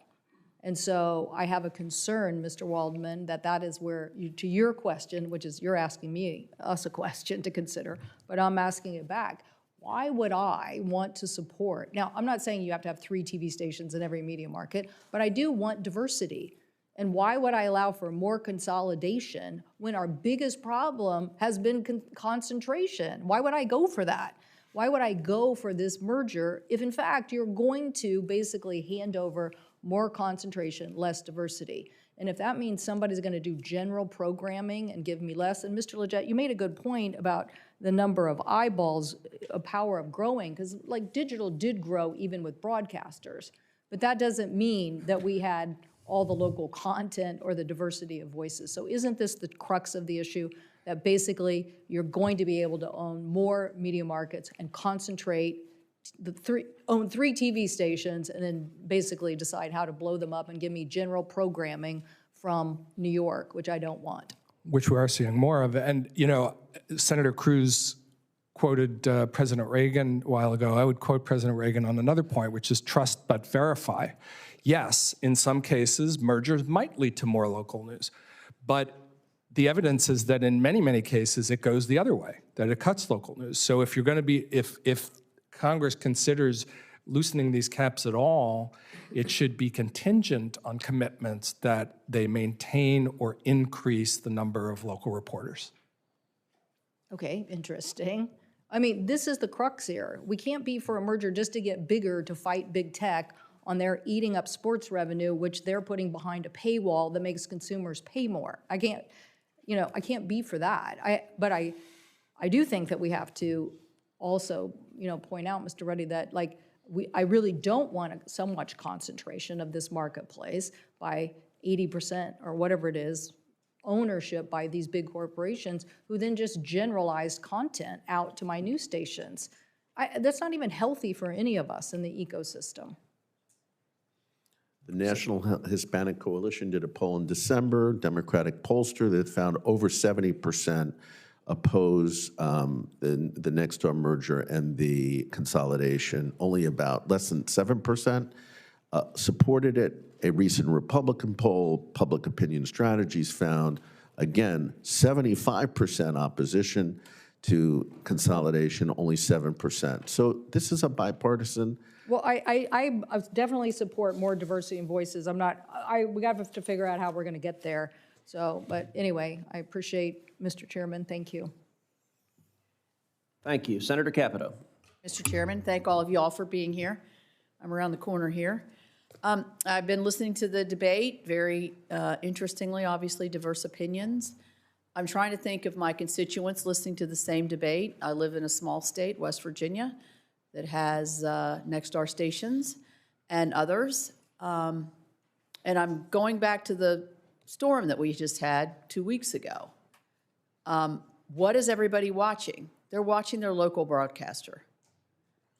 And so I have a concern, Mr. Waldman, that is where, to your question, which is you're asking us a question to consider, but I'm asking it back. Why would I want to support? Now, I'm not saying you have to have 3 TV stations in every media market, but I do want diversity. And why would I allow for more consolidation when our biggest problem has been concentration? Why would I go for that? Why would I go for this merger if, in fact, you're going to basically hand over more concentration, less diversity? And if that means somebody's going to do general programming and give me less, and Mr. LeGeyt, you made a good point about the number of eyeballs, a power of growing, because like digital did grow even with broadcasters. But that doesn't mean that we had all the local content or the diversity of voices. So isn't this the crux of the issue, that basically you're going to be able to own more media markets and concentrate, own 3 TV stations and then basically decide how to blow them up and give me general programming from New York, which I don't want. Which we are seeing more of. And, you know, Senator Cruz quoted President Reagan a while ago. I would quote President Reagan on another point, which is trust but verify. Yes, in some cases, mergers might lead to more local news, but the evidence is that in many, many cases, it goes the other way, that it cuts local news. So if you're going to be, if Congress considers loosening these caps at all, it should be contingent on commitments that they maintain or increase the number of local reporters. Okay, interesting. I mean, this is the crux here. We can't be for a merger just to get bigger to fight big tech on their eating up sports revenue, which they're putting behind a paywall that makes consumers pay more. I can't, I can't be for that. But I do think that we have to also, point out, Mr. Ruddy, that I really don't want so much concentration of this marketplace by 80% or whatever it is, ownership by these big corporations who then just generalize content out to my news stations. That's not even healthy for any of us in the ecosystem. The National Hispanic Coalition did a poll in December, Democratic pollster, that found over 70% oppose the Nexstar merger and the consolidation. Only about less than 7% supported it. A recent Republican poll, Public Opinion Strategies, found, again, 75% opposition to consolidation, only 7%. So this is a bipartisan. Well, I definitely support more diversity in voices. We have to figure out how we're going to get there. So, but anyway, I appreciate, Mr. Chairman. Thank you. Thank you. Senator Capito. Mr. Chairman, thank all of you all for being here. I'm around the corner here. I've been listening to the debate, very interestingly, obviously diverse opinions. I'm trying to think of my constituents listening to the same debate. I live in a small state, West Virginia, that has Nexstar stations and others. And I'm going back to the storm that we just had 2 weeks ago. What is everybody watching? They're watching their local broadcaster.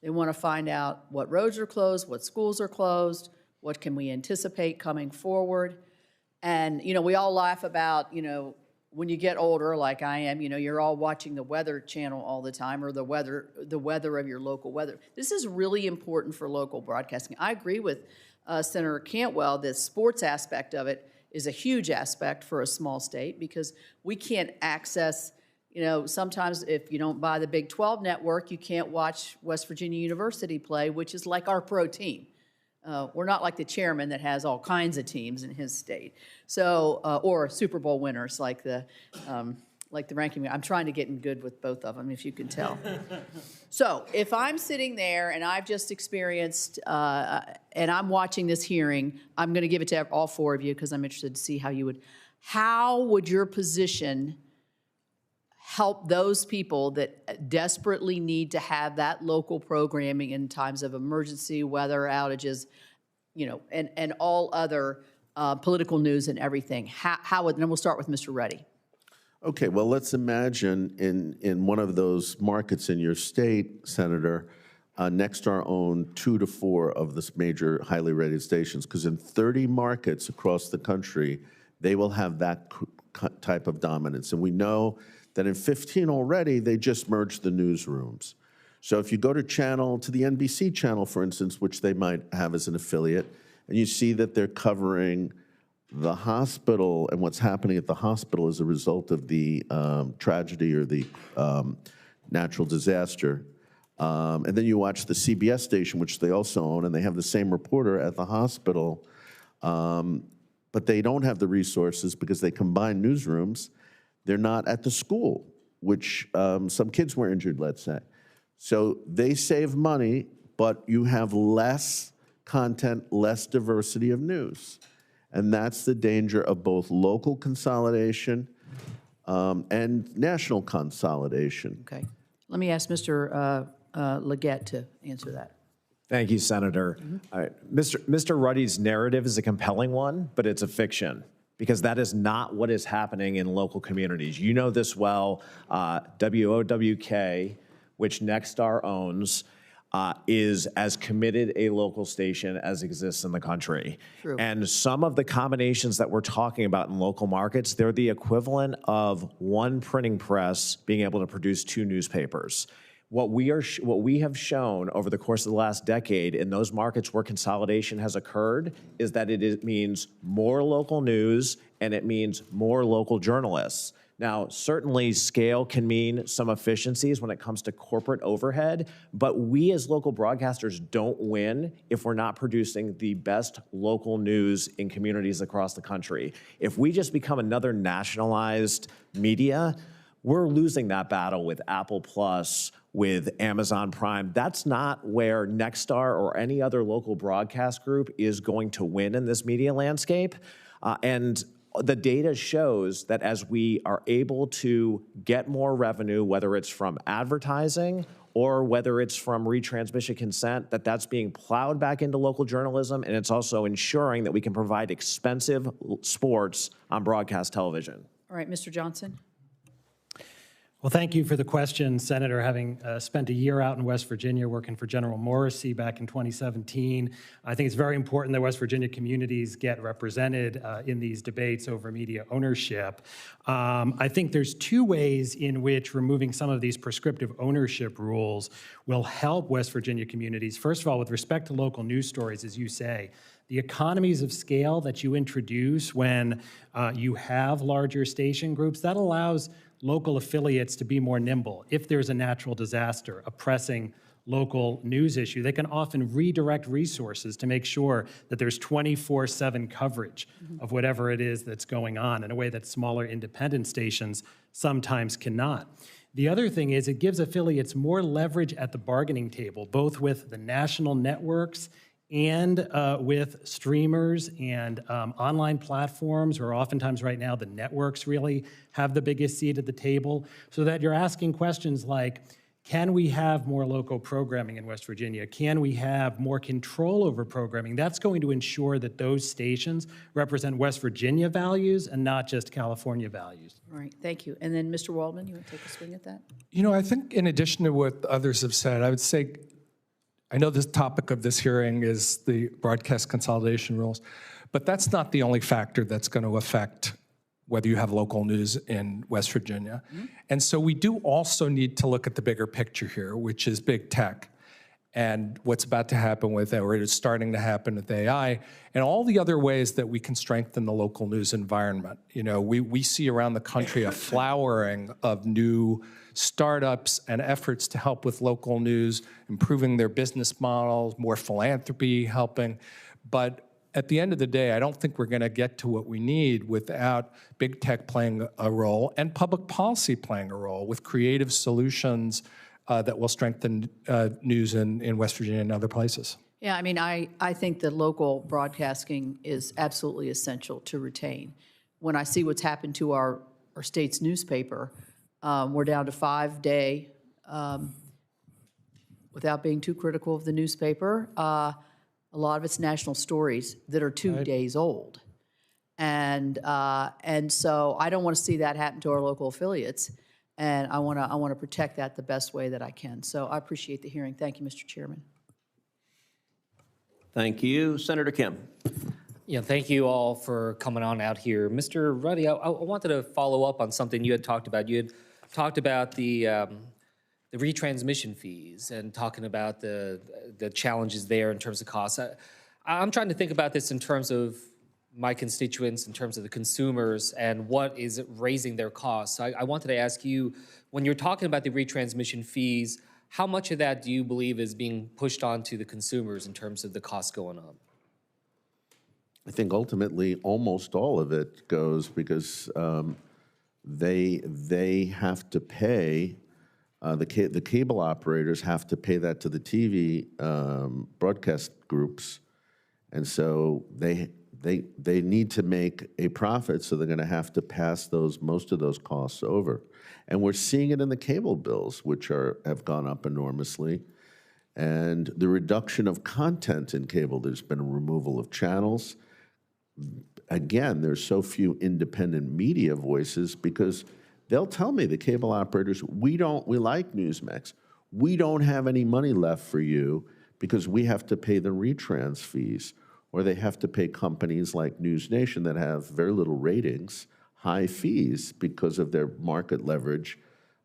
They want to find out what roads are closed, what schools are closed, what can we anticipate coming forward. And, we all laugh about, when you get older, like I am, you're all watching the Weather Channel all the time, or the weather of your local weather. This is really important for local broadcasting. I agree with Senator Cantwell that sports aspect of it is a huge aspect for a small state, because we can't access, sometimes if you don't buy the Big 12 network, you can't watch West Virginia University play, which is like our pro team. We're not like the chairman that has all kinds of teams in his state. So, or Super Bowl winners like the ranking. I'm trying to get in good with both of them, if you can tell. So if I'm sitting there and I've just experienced, and I'm watching this hearing, I'm going to give it to all 4 of you because I'm interested to see how would your position help those people that desperately need to have that local programming in times of emergency, weather outages, and all other political news and everything. How would, and we'll start with Mr. Ruddy. Okay, well, let's imagine in one of those markets in your state, Senator, Nexstar owned 2 to 4 of the major highly rated stations, because in 30 markets across the country, they will have that type of dominance. And we know that in 15 already, they just merged the newsrooms. So if you go to the NBC channel, for instance, which they might have as an affiliate, and you see that they're covering the hospital and what's happening at the hospital as a result of the tragedy or the natural disaster. And then you watch the CBS station, which they also own, and they have the same reporter at the hospital. but they don't have the resources because they combine newsrooms. They're not at the school, which some kids were injured, let's say. So they save money, but you have less content, less diversity of news. And that's the danger of both local consolidation and national consolidation. Okay. Let me ask Mr. LeGeyt to answer that. Thank you, Senator. All right. Mr. Ruddy's narrative is a compelling one, but it's a fiction because that is not what is happening in local communities. You know this well. WOWK, which Nexstar owns, is as committed a local station as exists in the country. True. And some of the combinations that we're talking about in local markets, they're the equivalent of one printing press being able to produce two newspapers. What we have shown over the course of the last decade in those markets where consolidation has occurred is that it means more local news and it means more local journalists. Now, certainly scale can mean some efficiencies when it comes to corporate overhead, but we as local broadcasters don't win if we're not producing the best local news in communities across the country. If we just become another nationalized media, we're losing that battle with Apple Plus, with Amazon Prime. That's not where Nexstar or any other local broadcast group is going to win in this media landscape. And the data shows that as we are able to get more revenue, whether it's from advertising or whether it's from retransmission consent, that's being plowed back into local journalism, and it's also ensuring that we can provide expensive sports on broadcast television. All right, Mr. Johnson. Well, thank you for the question, Senator. Having spent a year out in West Virginia working for General Morrissey back in 2017, I think it's very important that West Virginia communities get represented in these debates over media ownership. I think there's two ways in which removing some of these prescriptive ownership rules will help West Virginia communities. First of all, with respect to local news stories, as you say, the economies of scale that you introduce when you have larger station groups, that allows local affiliates to be more nimble. If there's a natural disaster, a pressing local news issue, they can often redirect resources to make sure that there's 24/7 coverage of whatever it is that's going on in a way that smaller independent stations sometimes cannot. The other thing is it gives affiliates more leverage at the bargaining table, both with the national networks and with streamers and online platforms, where oftentimes right now the networks really have the biggest seat at the table, so that you're asking questions like, can we have more local programming in West Virginia? Can we have more control over programming? That's going to ensure that those stations represent West Virginia values and not just California values. All right, thank you. And then Mr. Waldman, you want to take a swing at that? You know, I think in addition to what others have said, I would say, I know this topic of this hearing is the broadcast consolidation rules, but that's not the only factor that's going to affect whether you have local news in West Virginia. And so we do also need to look at the bigger picture here, which is big tech and what's about to happen with, or it is starting to happen with AI, and all the other ways that we can strengthen the local news environment. You know, we see around the country a flowering of new startups and efforts to help with local news, improving their business models, more philanthropy helping. But at the end of the day, I don't think we're going to get to what we need without big tech playing a role and public policy playing a role with creative solutions that will strengthen news in West Virginia and other places. Yeah, I mean, I think that local broadcasting is absolutely essential to retain. When I see what's happened to our state's newspaper, we're down to 5-day, without being too critical of the newspaper, a lot of it's national stories that are 2 days old. And so I don't want to see that happen to our local affiliates. And I want to protect that the best way that I can. So I appreciate the hearing. Thank you, Mr. Chairman. Thank you. Senator Kim. Yeah, thank you all for coming on out here. Mr. Ruddy, I wanted to follow up on something you had talked about. You had talked about the retransmission fees and talking about the challenges there in terms of costs. I'm trying to think about this in terms of my constituents, in terms of the consumers, and what is raising their costs. So I wanted to ask you, when you're talking about the retransmission fees, how much of that do you believe is being pushed onto the consumers in terms of the costs going on? I think ultimately almost all of it goes because they have to pay, the cable operators have to pay that to the TV broadcast groups. And so they need to make a profit, so they're going to have to pass most of those costs over. And we're seeing it in the cable bills, which have gone up enormously. And the reduction of content in cable, there's been a removal of channels. Again, there's so few independent media voices because they'll tell me, the cable operators, we like Newsmax. We don't have any money left for you because we have to pay the retrans fees, or they have to pay companies like News Nation that have very little ratings, high fees because of their market leverage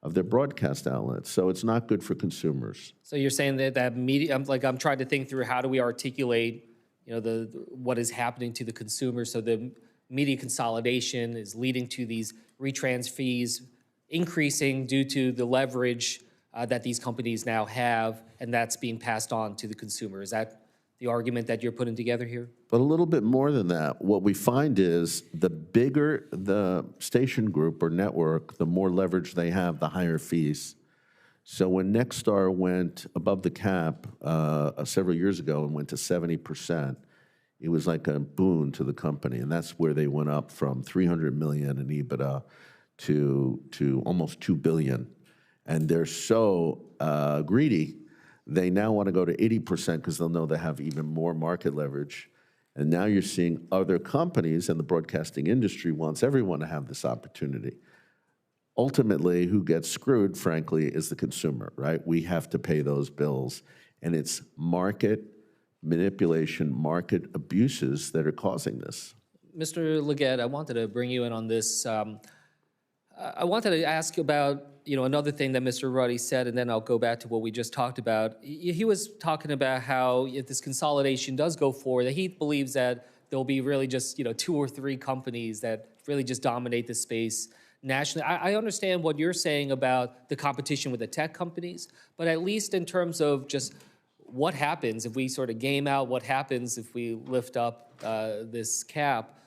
of their broadcast outlets. So it's not good for consumers. So you're saying that media, I'm trying to think through how do we articulate, what is happening to the consumer. So the media consolidation is leading to these retrans fees increasing due to the leverage that these companies now have, and that's being passed on to the consumer. Is that the argument that you're putting together here? But a little bit more than that. What we find is the bigger the station group or network, the more leverage they have, the higher fees. So when Nexstar went above the cap several years ago and went to 70%, it was like a boon to the company. And that's where they went up from $300 million in EBITDA to almost $2 billion. And they're so greedy, they now want to go to 80% because they'll know they have even more market leverage. And now you're seeing other companies, and the broadcasting industry wants everyone to have this opportunity. Ultimately, who gets screwed, frankly, is the consumer, right? We have to pay those bills. And it's market manipulation, market abuses that are causing this. Mr. LeGeyt, I wanted to bring you in on this. I wanted to ask you about another thing that Mr. Ruddy said, and then I'll go back to what we just talked about. He was talking about how if this consolidation does go forward, that he believes that there'll be really just 2 or 3 companies that really just dominate the space nationally. I understand what you're saying about the competition with the tech companies, but at least in terms of just what happens if we sort of game out, what happens if we lift up this cap,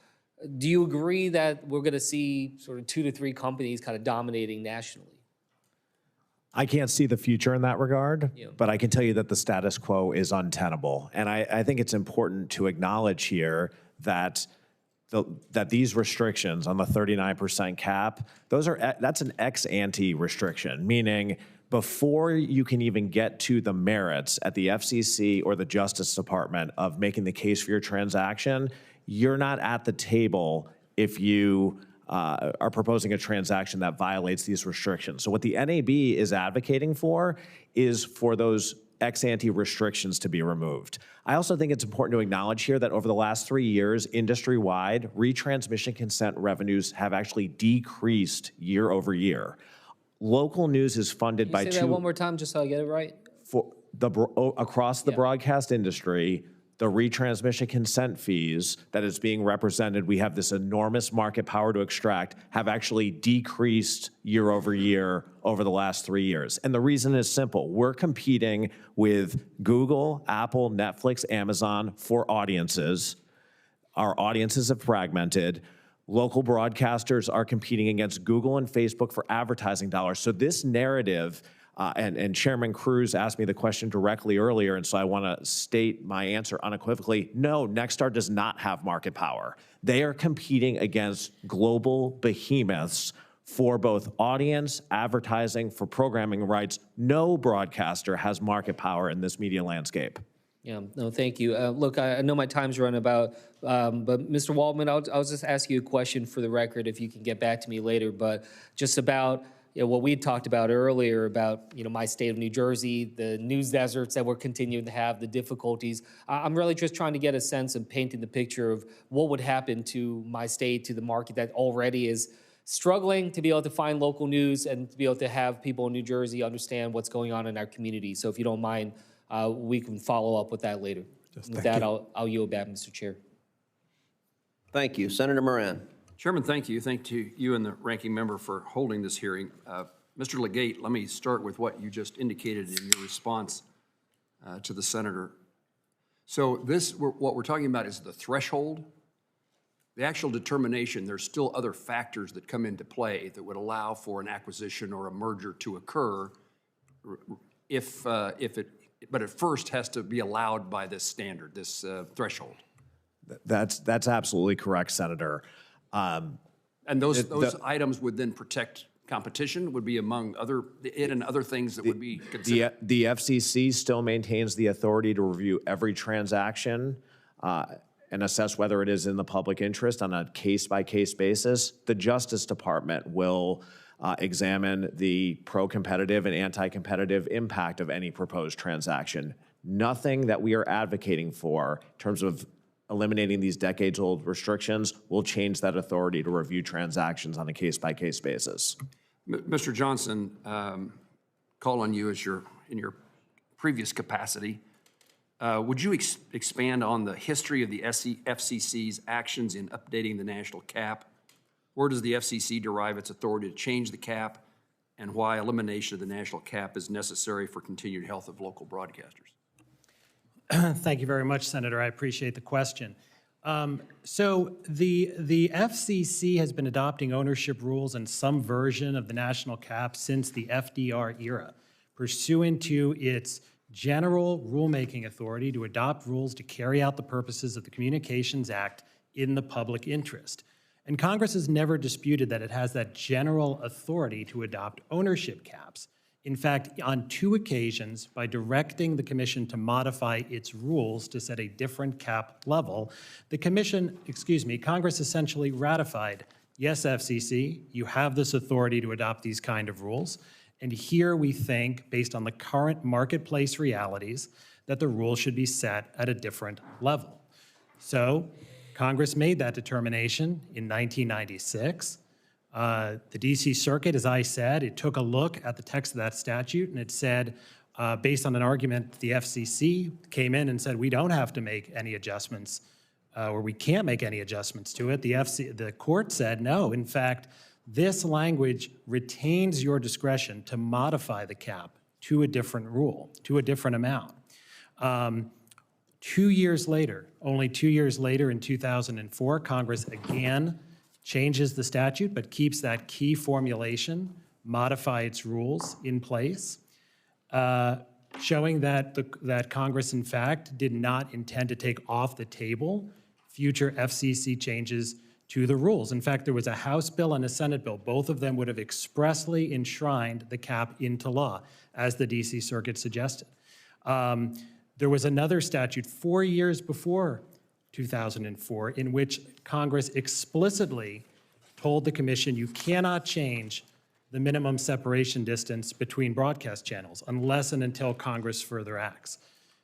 do you agree that we're going to see sort of 2 to 3 companies kind of dominating nationally? I can't see the future in that regard, but I can tell you that the status quo is untenable. And I think it's important to acknowledge here that that these restrictions on the 39% cap, that's an ex-ante restriction, meaning before you can even get to the merits at the FCC or the Justice Department of making the case for your transaction, you're not at the table if you are proposing a transaction that violates these restrictions. So what the NAB is advocating for is for those ex-ante restrictions to be removed. I also think it's important to acknowledge here that over the last 3 years, industry-wide, retransmission consent revenues have actually decreased year over year. Local news is funded by Can you say that one more time just so I get it right? Across the broadcast industry, the retransmission consent fees that is being represented, we have this enormous market power to extract, have actually decreased year over year over the last 3 years. And the reason is simple. We're competing with Google, Apple, Netflix, Amazon for audiences. Our audiences have fragmented. Local broadcasters are competing against Google and Facebook for advertising dollars. So this narrative, and Chairman Cruz asked me the question directly earlier, and so I want to state my answer unequivocally. No, Nexstar does not have market power. They are competing against global behemoths for both audience, advertising, for programming rights. No broadcaster has market power in this media landscape. Yeah, no, thank you. Look, I know my time's run about, but Mr. Waldman, I'll just ask you a question for the record if you can get back to me later, but just about what we talked about earlier about, my state of New Jersey, the news deserts that we're continuing to have, the difficulties. I'm really just trying to get a sense of painting the picture of what would happen to my state, to the market that already is struggling to be able to find local news and to be able to have people in New Jersey understand what's going on in our community. So if you don't mind, we can follow up with that later. With that, I'll yield back, Mr. Chair. Thank you. Senator Moran. Chairman, thank you. Thank you and the ranking member for holding this hearing. Mr. LeGeyt, let me start with what you just indicated in your response to the senator. So what we're talking about is the threshold the actual determination, there's still other factors that come into play that would allow for an acquisition or a merger to occur but it first has to be allowed by this standard, this threshold. That's absolutely correct, Senator. And those items would then protect competition, would be among other things that would be considered. The FCC still maintains the authority to review every transaction and assess whether it is in the public interest on a case-by-case basis. The Justice Department will examine the pro-competitive and anti-competitive impact of any proposed transaction. Nothing that we are advocating for in terms of eliminating these decades-old restrictions will change that authority to review transactions on a case-by-case basis. Mr. Johnson, call on you in your previous capacity. Would you expand on the history of the FCC's actions in updating the national cap? Where does the FCC derive its authority to change the cap, and why elimination of the national cap is necessary for continued health of local broadcasters? Thank you very much, Senator. I appreciate the question. So the FCC has been adopting ownership rules in some version of the national cap since the FDR era, pursuant to its general rulemaking authority to adopt rules to carry out the purposes of the Communications Act in the public interest. And Congress has never disputed that it has that general authority to adopt ownership caps. In fact, on 2 occasions, by directing the Commission to modify its rules to set a different cap level, Congress essentially ratified, yes, FCC, you have this authority to adopt these kind of rules, and here we think, based on the current marketplace realities, that the rules should be set at a different level. So Congress made that determination in 1996. The DC Circuit, as I said, it took a look at the text of that statute and it said, based on an argument, the FCC came in and said, we don't have to make any adjustments, or we can't make any adjustments to it. The court said, no, in fact, this language retains your discretion to modify the cap to a different rule, to a different amount. 2 years later, only 2 years later in 2004, Congress again changes the statute but keeps that key formulation, modify its rules in place, showing that Congress, in fact, did not intend to take off the table future FCC changes to the rules. In fact, there was a House bill and a Senate bill. Both of them would have expressly enshrined the cap into law, as the DC Circuit suggested. There was another statute 4 years before 2004 in which Congress explicitly told the Commission you cannot change the minimum separation distance between broadcast channels unless and until Congress further acts.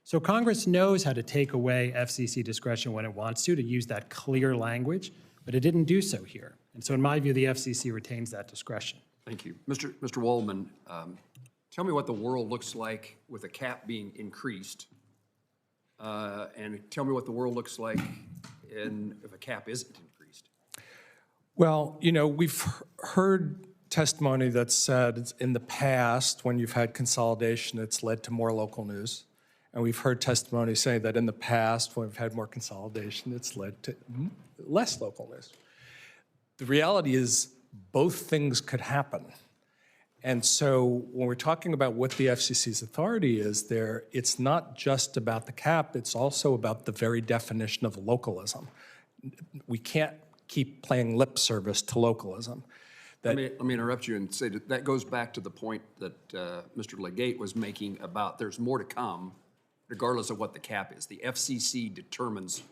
So Congress knows how to take away FCC discretion when it wants to use that clear language, but it didn't do so here. And so in my view, the FCC retains that discretion. Thank you. Mr. Waldman, tell me what the world looks like with a cap being increased, and tell me what the world looks like if a cap isn't increased. Well, you know, we've heard testimony that said in the past, when you've had consolidation, it's led to more local news. And we've heard testimony saying that in the past, when we've had more consolidation, it's led to less local news. The reality is both things could happen. And so when we're talking about what the FCC's authority is there, it's not just about the cap, it's also about the very definition of localism. We can't keep playing lip service to localism. Let me interrupt you and say that goes back to the point that Mr. LeGeyt was making about there's more to come regardless of what the cap is. The FCC determines,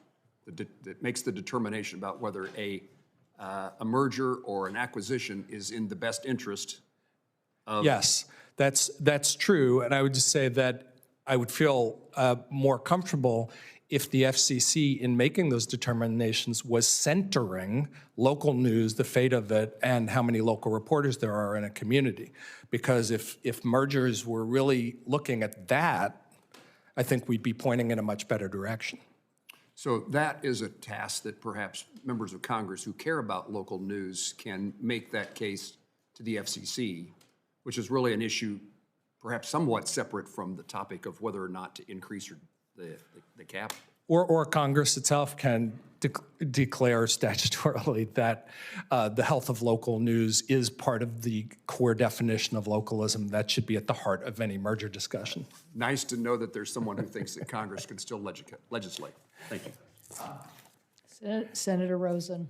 makes the determination about whether a merger or an acquisition is in the best interest of... Yes, that's true. And I would just say that I would feel more comfortable if the FCC, in making those determinations, was centering local news, the fate of it, and how many local reporters there are in a community. Because if mergers were really looking at that, I think we'd be pointing in a much better direction. So that is a task that perhaps members of Congress who care about local news can make that case to the FCC, which is really an issue perhaps somewhat separate from the topic of whether or not to increase the cap. Or Congress itself can declare statutorily that the health of local news is part of the core definition of localism. That should be at the heart of any merger discussion. Nice to know that there's someone who thinks that Congress can still legislate. Thank you. Senator Rosen.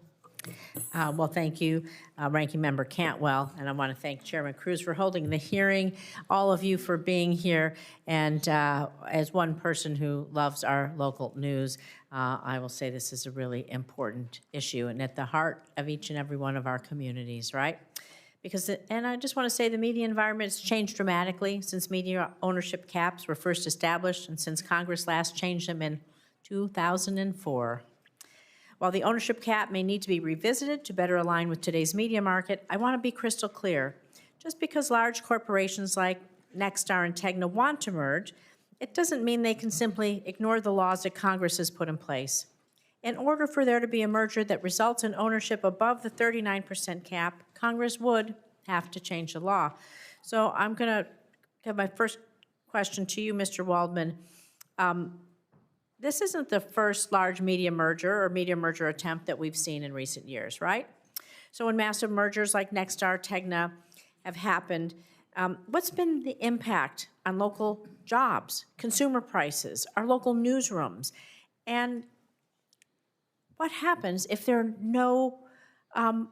Well, thank you, Ranking Member Cantwell, and I want to thank Chairman Cruz for holding the hearing, all of you for being here, and as one person who loves our local news, I will say this is a really important issue and at the heart of each and every one of our communities, right? And I just want to say the media environment has changed dramatically since media ownership caps were first established and since Congress last changed them in 2004. While the ownership cap may need to be revisited to better align with today's media market, I want to be crystal clear. Just because large corporations like Nexstar and Tegna want to merge, it doesn't mean they can simply ignore the laws that Congress has put in place. In order for there to be a merger that results in ownership above the 39% cap, Congress would have to change the law. So I'm going to have my first question to you, Mr. Waldman. This isn't the first large media merger or media merger attempt that we've seen in recent years, right? So when massive mergers like Nexstar, Tegna have happened, what's been the impact on local jobs, consumer prices, our local newsrooms? And what happens if there are no if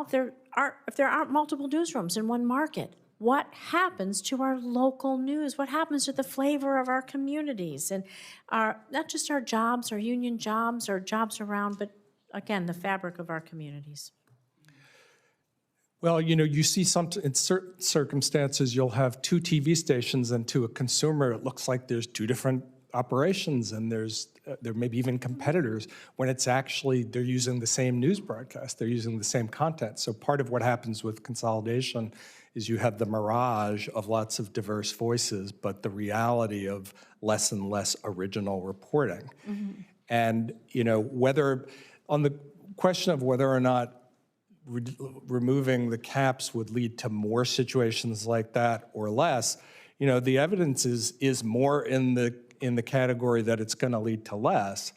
there aren't multiple newsrooms in one market? What happens to our local news? What happens to the flavor of our communities and not just our jobs, our union jobs, our jobs around, but again, the fabric of our communities? Well, you see in certain circumstances, you'll have two TV stations, and to a consumer, it looks like there's two different operations, and there may be even competitors, when it's actually they're using the same news broadcast, they're using the same content. So part of what happens with consolidation is you have the mirage of lots of diverse voices, but the reality of less and less original reporting. Mm-hmm. And whether on the question of whether or not removing the caps would lead to more situations like that or less, the evidence is more in the category that it's going to lead to less.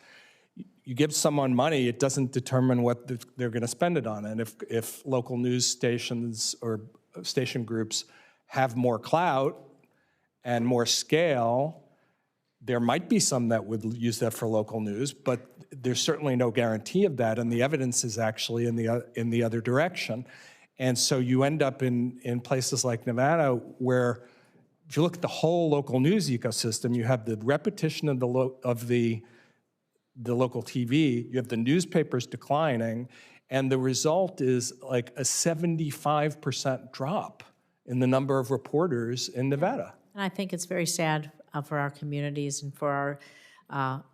You give someone money, it doesn't determine what they're going to spend it on. And if local news stations or station groups have more clout and more scale, there might be some that would use that for local news, but there's certainly no guarantee of that, and the evidence is actually in the other direction. And so you end up in places like Nevada where, if you look at the whole local news ecosystem, you have the repetition of the local TV, you have the newspapers declining, and the result is like a 75% drop in the number of reporters in Nevada. And I think it's very sad for our communities and for our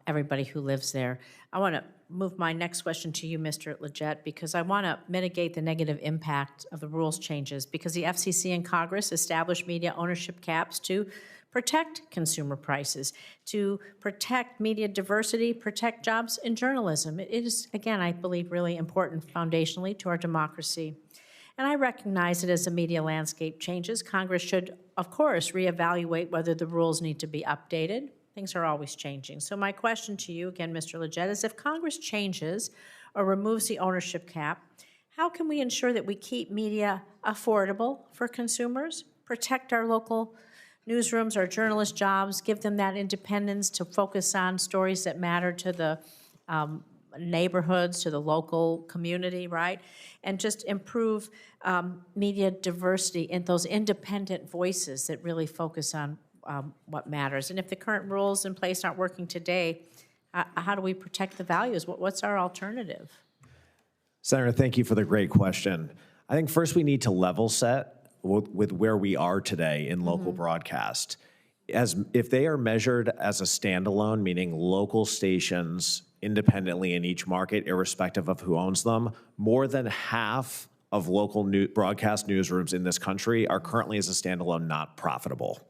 everybody who lives there. I want to move my next question to you, Mr. LeGeyt, because I want to mitigate the negative impact of the rules changes, because the FCC and Congress established media ownership caps to protect consumer prices, to protect media diversity, protect jobs in journalism. It is, again, I believe, really important foundationally to our democracy. And I recognize that as the media landscape changes, Congress should, of course, reevaluate whether the rules need to be updated. Things are always changing. So my question to you, again, Mr. LeGeyt, is if Congress changes or removes the ownership cap, how can we ensure that we keep media affordable for consumers, protect our local newsrooms, our journalist jobs, give them that independence to focus on stories that matter to the neighborhoods, to the local community, right? And just improve media diversity and those independent voices that really focus on what matters. And if the current rules in place aren't working today, how do we protect the values? What's our alternative? Senator, thank you for the great question. I think first we need to level set with where we are today in local broadcast. If they are measured as a standalone, meaning local stations independently in each market, irrespective of who owns them, more than half of local broadcast newsrooms in this country are currently as a standalone not profitable.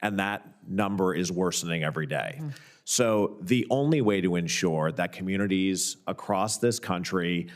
And that number is worsening every day. So the only way to ensure that communities across this country,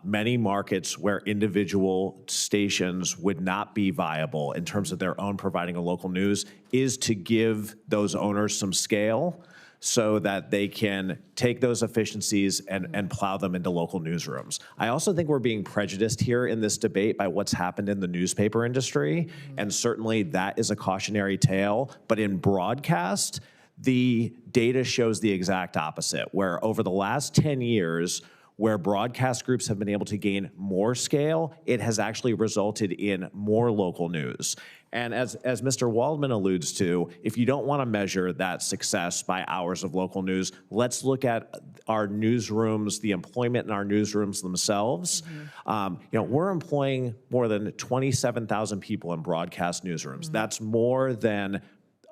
many markets where individual stations would not be viable in terms of their own providing a local news, is to give those owners some scale, so that they can take those efficiencies and plow them into local newsrooms. I also think we're being prejudiced here in this debate by what's happened in the newspaper industry, and certainly that is a cautionary tale. But in broadcast, the data shows the exact opposite, where over the last 10 years, where broadcast groups have been able to gain more scale, it has actually resulted in more local news. And as Mr. Waldman alludes to, if you don't want to measure that success by hours of local news, let's look at our newsrooms, the employment in our newsrooms themselves. We're employing more than 27,000 people in broadcast newsrooms. That's more than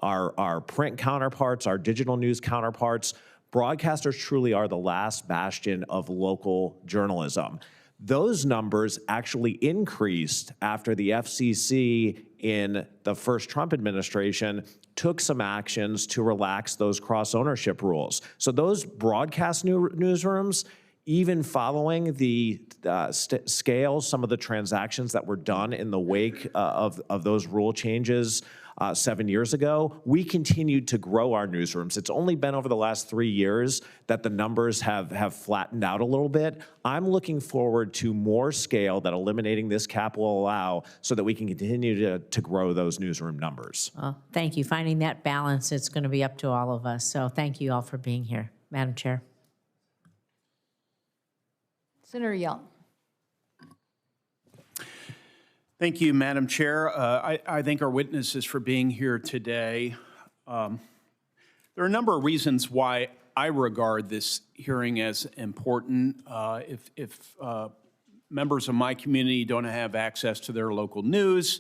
our print counterparts, our digital news counterparts. Broadcasters truly are the last bastion of local journalism. Those numbers actually increased after the FCC in the first Trump administration took some actions to relax those cross-ownership rules. So those broadcast newsrooms, even following the scale, some of the transactions that were done in the wake of those rule changes 7 years ago, we continued to grow our newsrooms. It's only been over the last 3 years that the numbers have flattened out a little bit. I'm looking forward to more scale that eliminating this cap will allow so that we can continue to grow those newsroom numbers. Well, thank you. Finding that balance, it's going to be up to all of us. So thank you all for being here. Madam Chair. Senator Young. Thank you, Madam Chair. I thank our witnesses for being here today. There are a number of reasons why I regard this hearing as important. If members of my community don't have access to their local news,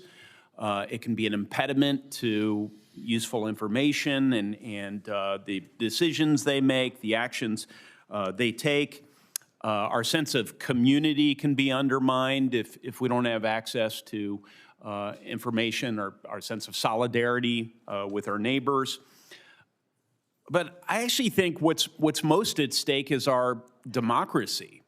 it can be an impediment to useful information and the decisions they make, the actions they take. Our sense of community can be undermined if we don't have access to information, or our sense of solidarity with our neighbors. But I actually think what's most at stake is our democracy.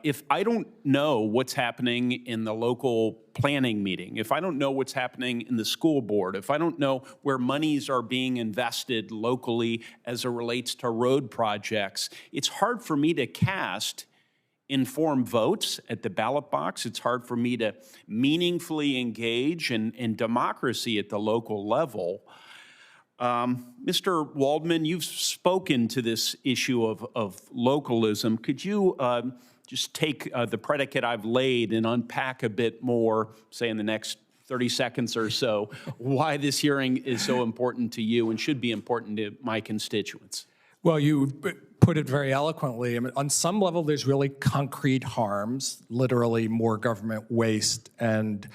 If I don't know what's happening in the local planning meeting, if I don't know what's happening in the school board, if I don't know where monies are being invested locally as it relates to road projects, it's hard for me to cast informed votes at the ballot box. It's hard for me to meaningfully engage in democracy at the local level. Mr. Waldman, you've spoken to this issue of localism. Could you just take the predicate I've laid and unpack a bit more, say in the next 30 seconds or so, why this hearing is so important to you and should be important to my constituents? Well, you put it very eloquently. I mean, on some level, there's really concrete harms, literally more government waste and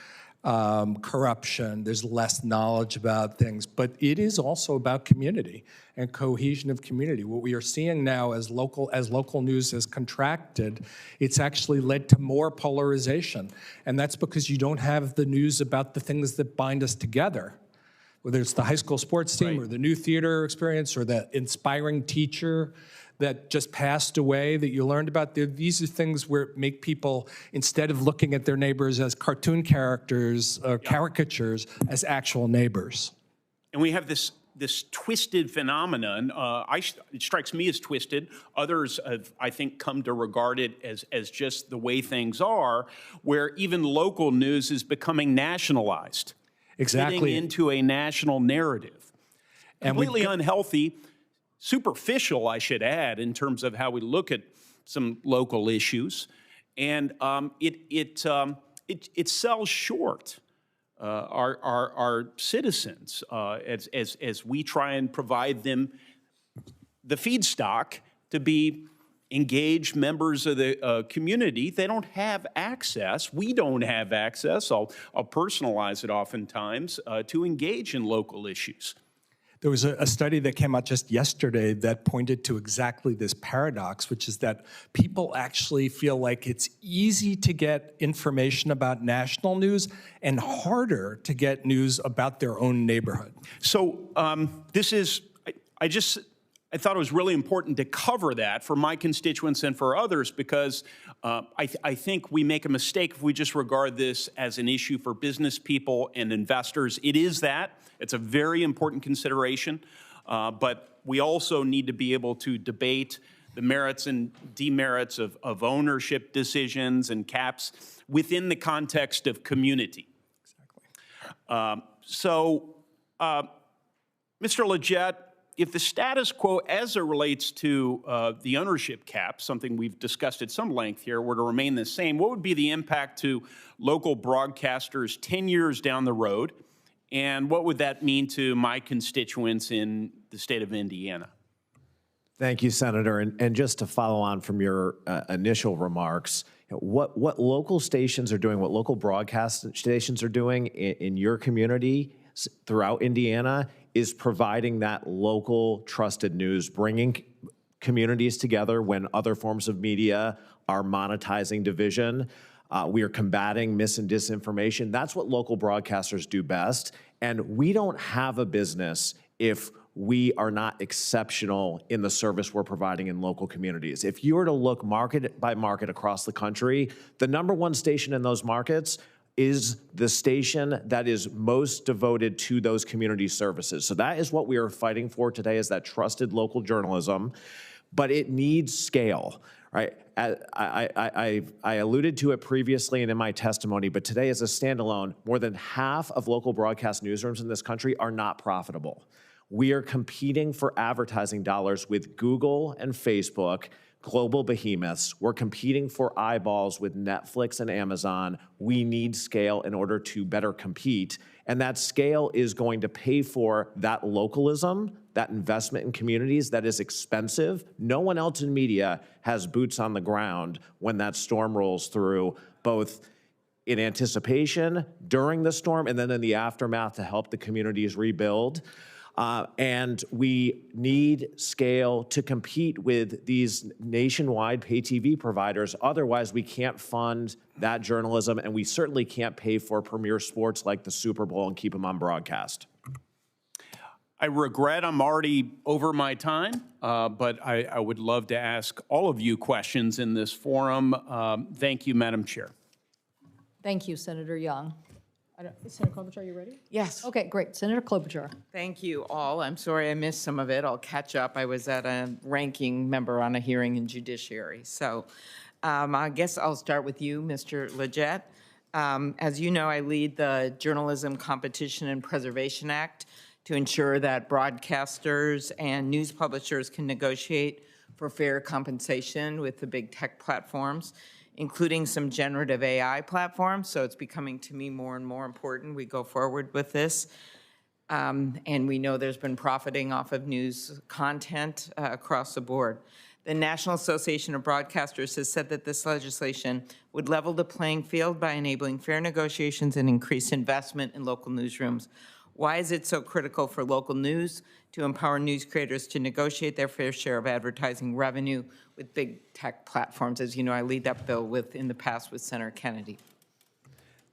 corruption. There's less knowledge about things, but it is also about community and cohesion of community. What we are seeing now as local news has contracted, it's actually led to more polarization. And that's because you don't have the news about the things that bind us together, whether it's the high school sports team or the new theater experience or the inspiring teacher that just passed away that you learned about. These are things where make people, instead of looking at their neighbors as cartoon characters or caricatures, as actual neighbors. And we have this twisted phenomenon. It strikes me as twisted. Others have, I think, come to regard it as just the way things are, where even local news is becoming nationalized. Exactly. Fitting into a national narrative. Completely unhealthy, superficial, I should add, in terms of how we look at some local issues, and it sells short our citizens as we try and provide them the feedstock to be engaged members of the community. They don't have access. We don't have access. I'll personalize it oftentimes to engage in local issues. There was a study that came out just yesterday that pointed to exactly this paradox, which is that people actually feel like it's easy to get information about national news and harder to get news about their own neighborhood. So this is, I thought it was really important to cover that for my constituents and for others, because I think we make a mistake if we just regard this as an issue for business people and investors. It is that. It's a very important consideration. But we also need to be able to debate the merits and demerits of ownership decisions and caps within the context of community. Exactly. Mr. LeGeyt, if the status quo as it relates to the ownership cap, something we've discussed at some length here, were to remain the same, what would be the impact to local broadcasters 10 years down the road? And what would that mean to my constituents in the state of Indiana? Thank you, Senator. And just to follow on from your initial remarks, what local stations are doing, what local broadcast stations are doing in your community throughout Indiana is providing that local trusted news, bringing communities together when other forms of media are monetizing division. We are combating mis and disinformation. That's what local broadcasters do best. And we don't have a business if we are not exceptional in the service we're providing in local communities. If you were to look market by market across the country, the #1 station in those markets is the station that is most devoted to those community services. So that is what we are fighting for today, is that trusted local journalism, but it needs scale, right? I alluded to it previously and in my testimony, but today as a standalone, more than half of local broadcast newsrooms in this country are not profitable. We are competing for advertising dollars with Google and Facebook, global behemoths. We're competing for eyeballs with Netflix and Amazon. We need scale in order to better compete. And that scale is going to pay for that localism, that investment in communities that is expensive. No one else in media has boots on the ground when that storm rolls through, both in anticipation, during the storm, and then in the aftermath to help the communities rebuild. And we need scale to compete with these nationwide pay TV providers. Otherwise, we can't fund that journalism, and we certainly can't pay for premier sports like the Super Bowl and keep them on broadcast. I regret I'm already over my time, but I would love to ask all of you questions in this forum. Thank you, Madam Chair. Thank you, Senator Young. Senator Klobuchar, are you ready? Yes. Okay, great. Senator Klobuchar. Thank you all. I'm sorry I missed some of it. I'll catch up. I was at a ranking member on a hearing in judiciary. So I guess I'll start with you, Mr. LeGeyt. As you know, I lead the Journalism Competition and Preservation Act to ensure that broadcasters and news publishers can negotiate for fair compensation with the big tech platforms, including some generative AI platforms. So it's becoming, to me, more and more important we go forward with this. And we know there's been profiting off of news content across the board. The National Association of Broadcasters has said that this legislation would level the playing field by enabling fair negotiations and increased investment in local newsrooms. Why is it so critical for local news to empower news creators to negotiate their fair share of advertising revenue with big tech platforms? As you know, I lead that bill in the past with Senator Kennedy.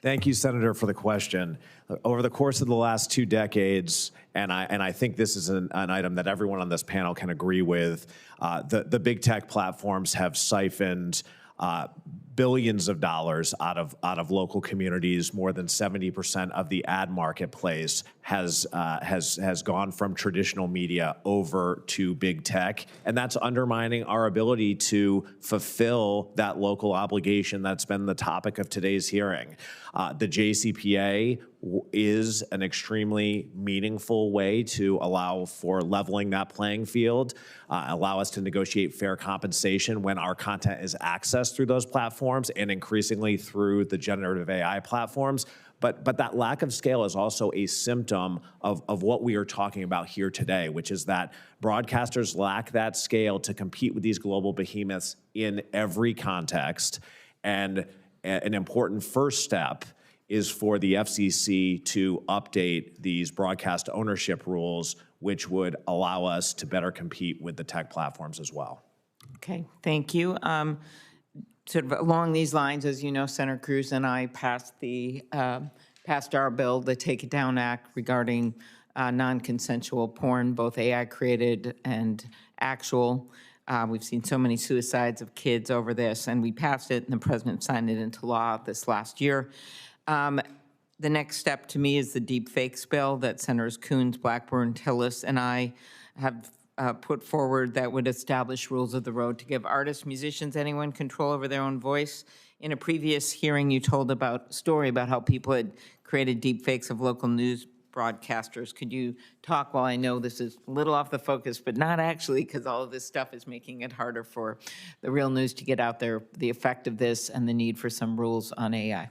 Thank you, Senator, for the question. Over the course of the last 2 decades, and I think this is an item that everyone on this panel can agree with, the big tech platforms have siphoned billions of dollars out of local communities. More than 70% of the ad marketplace has gone from traditional media over to big tech, and that's undermining our ability to fulfill that local obligation that's been the topic of today's hearing. The JCPA is an extremely meaningful way to allow for leveling that playing field, allow us to negotiate fair compensation when our content is accessed through those platforms and increasingly through the generative AI platforms. But that lack of scale is also a symptom of what we are talking about here today, which is that broadcasters lack that scale to compete with these global behemoths in every context. And an important first step is for the FCC to update these broadcast ownership rules, which would allow us to better compete with the tech platforms as well. Okay, thank you. Sort of along these lines, as you know, Senator Cruz and I passed our bill, the Take It Down Act, regarding non-consensual porn, both AI created and actual. We've seen so many suicides of kids over this, and we passed it, and the president signed it into law this last year. The next step to me is the deep fakes bill that Senators Coons, Blackburn, Tillis, and I have put forward that would establish rules of the road to give artists, musicians, anyone control over their own voice. In a previous hearing, you told story about how people had created deep fakes of local news broadcasters. Could you talk, while I know this is a little off the focus, but not actually, because all of this stuff is making it harder for the real news to get out there, the effect of this and the need for some rules on AI?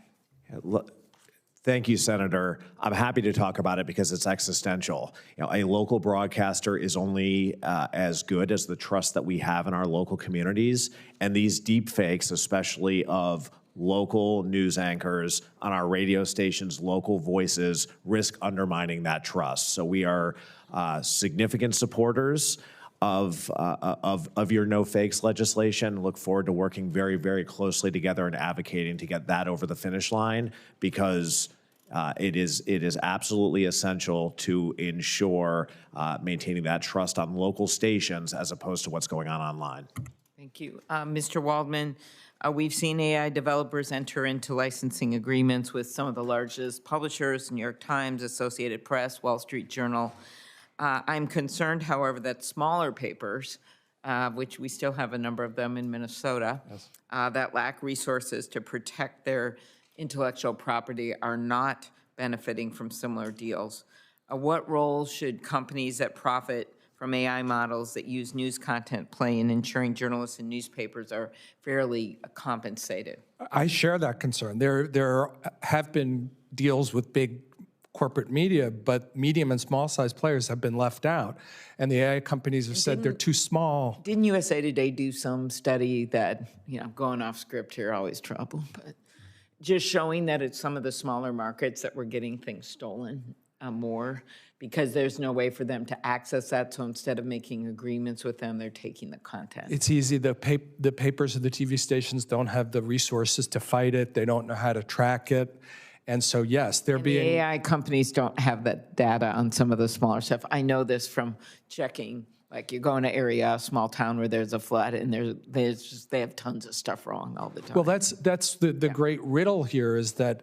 Thank you, Senator. I'm happy to talk about it because it's existential. A local broadcaster is only as good as the trust that we have in our local communities, and these deep fakes, especially of local news anchors on our radio stations, local voices, risk undermining that trust. So we are significant supporters of your no fakes legislation. Look forward to working very, very closely together and advocating to get that over the finish line, because it is absolutely essential to ensure maintaining that trust on local stations as opposed to what's going on online. Thank you. Mr. Waldman, we've seen AI developers enter into licensing agreements with some of the largest publishers, New York Times, Associated Press, Wall Street Journal. I'm concerned, however, that smaller papers, which we still have a number of them in Minnesota, that lack resources to protect their intellectual property are not benefiting from similar deals. What role should companies that profit from AI models that use news content play in ensuring journalists and newspapers are fairly compensated? I share that concern. There have been deals with big corporate media, but medium and small-sized players have been left out. And the AI companies have said they're too small. Didn't USA Today do some study that, going off script here, always trouble, but just showing that it's some of the smaller markets that were getting things stolen more, because there's no way for them to access that. So instead of making agreements with them, they're taking the content. It's easy. The papers of the TV stations don't have the resources to fight it. They don't know how to track it. And so, yes, they're being... The AI companies don't have that data on some of the smaller stuff. I know this from checking, like you go in an area, a small town where there's a flood, and they have tons of stuff wrong all the time. Well, that's the great riddle here, is that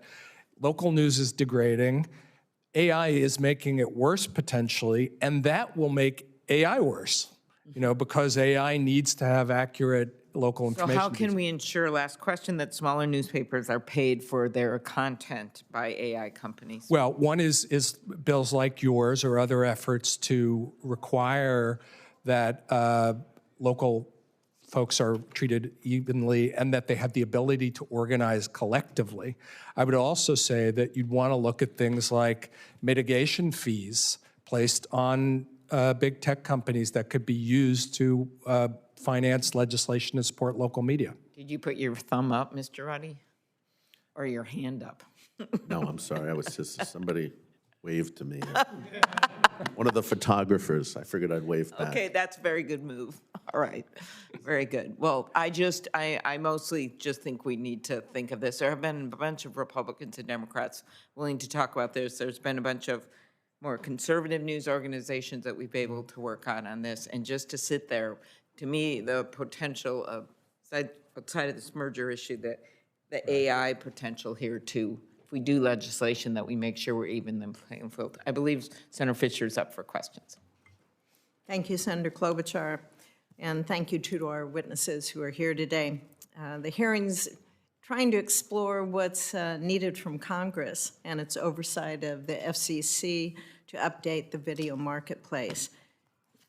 local news is degrading, AI is making it worse potentially, and that will make AI worse, because AI needs to have accurate local information. So how can we ensure, last question, that smaller newspapers are paid for their content by AI companies? Well, one is bills like yours or other efforts to require that local folks are treated evenly and that they have the ability to organize collectively. I would also say that you'd want to look at things like mitigation fees placed on big tech companies that could be used to finance legislation to support local media. Did you put your thumb up, Mr. Ruddy? Or your hand up? No, I'm sorry. I was just, somebody waved to me. One of the photographers, I figured I'd wave back. Okay, that's a very good move. All right, very good. Well, I mostly just think we need to think of this. There have been a bunch of Republicans and Democrats willing to talk about this. There's been a bunch of more conservative news organizations that we've been able to work on this. And just to sit there, to me, the potential of, outside of this merger issue, that the AI potential here too, if we do legislation, that we make sure we're even the playing field. I believe Senator Fisher's up for questions. Thank you, Senator Klobuchar, and thank you to our witnesses who are here today. The hearing's trying to explore what's needed from Congress and its oversight of the FCC to update the video marketplace.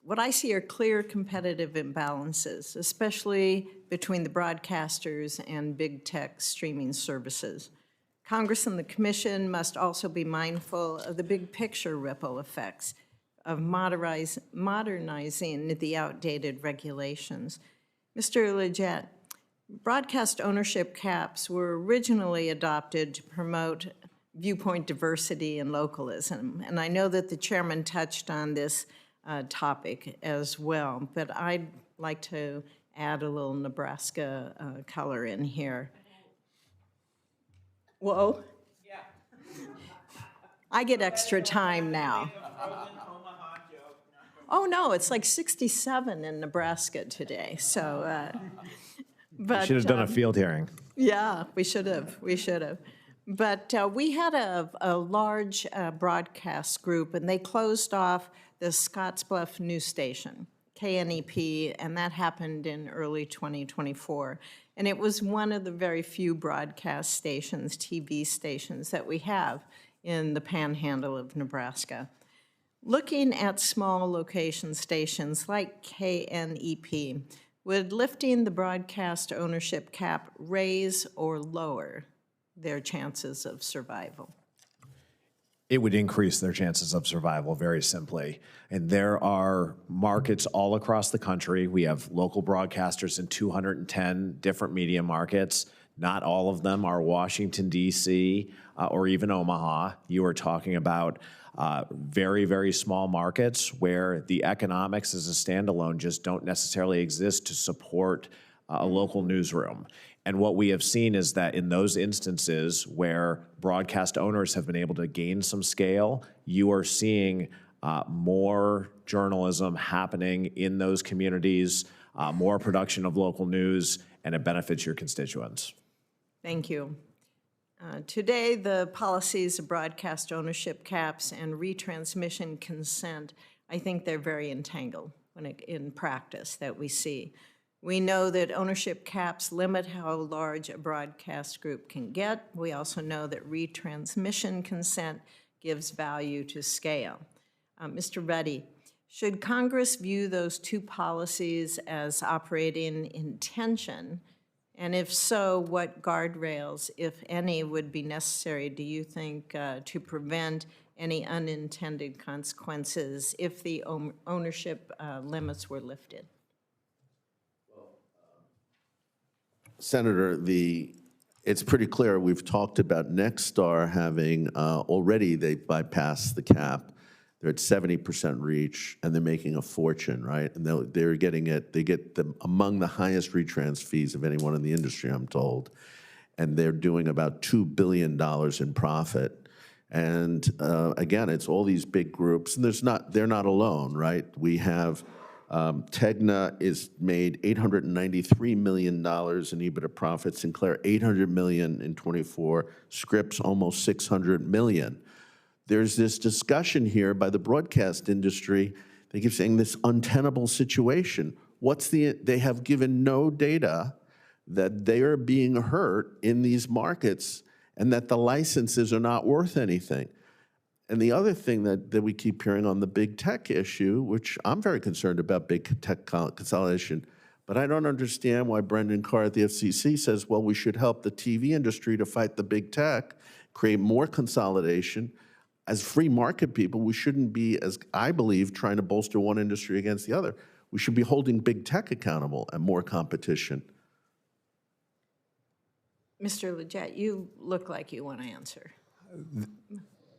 What I see are clear competitive imbalances, especially between the broadcasters and big tech streaming services. Congress and the Commission must also be mindful of the big picture ripple effects of modernizing the outdated regulations. Mr. LeGeyt, broadcast ownership caps were originally adopted to promote viewpoint diversity and localism, and I know that the chairman touched on this topic as well, but I'd like to add a little Nebraska color in here. Whoa. Yeah. I get extra time now. Oh, no, it's like 67 in Nebraska today, so. But, we should have done a field hearing. Yeah, we should have. But we had a large broadcast group, and they closed off the Scottsbluff News Station, KNEP, and that happened in early 2024. And it was one of the very few broadcast stations, TV stations, that we have in the panhandle of Nebraska. Looking at small location stations like KNEP, would lifting the broadcast ownership cap raise or lower their chances of survival? It would increase their chances of survival, very simply. And there are markets all across the country. We have local broadcasters in 210 different media markets. Not all of them are Washington, D.C., or even Omaha. You are talking about very, very small markets where the economics as a standalone just don't necessarily exist to support a local newsroom. And what we have seen is that in those instances where broadcast owners have been able to gain some scale, you are seeing more journalism happening in those communities, more production of local news, and it benefits your constituents. Thank you. Today, the policies of broadcast ownership caps and retransmission consent, I think they're very entangled in practice that we see. We know that ownership caps limit how large a broadcast group can get. We also know that retransmission consent gives value to scale. Mr. Ruddy, should Congress view those two policies as operating in tension? And if so, what guardrails, if any, would be necessary, do you think, to prevent any unintended consequences if the ownership limits were lifted? Senator, it's pretty clear. We've talked about Nexstar having already, they bypassed the cap. They're at 70% reach, and they're making a fortune, right? And they're getting it. They get them among the highest retrans fees of anyone in the industry, I'm told. And they're doing about $2 billion in profit. And again, it's all these big groups, and they're not alone, right? We have Tegna is made $893 million in EBITDA profit. Sinclair $800 million in 24. Scripps almost $600 million. There's this discussion here by the broadcast industry. They keep saying this untenable situation. They have given no data that they are being hurt in these markets and that the licenses are not worth anything. And the other thing that we keep hearing on the big tech issue, which I'm very concerned about big tech consolidation, but I don't understand why Brendan Carr at the FCC says, well, we should help the TV industry to fight the big tech, create more consolidation. As free market people, we shouldn't be, as I believe, trying to bolster one industry against the other. We should be holding big tech accountable and more competition. Mr. LeGeyt, you look like you want to answer.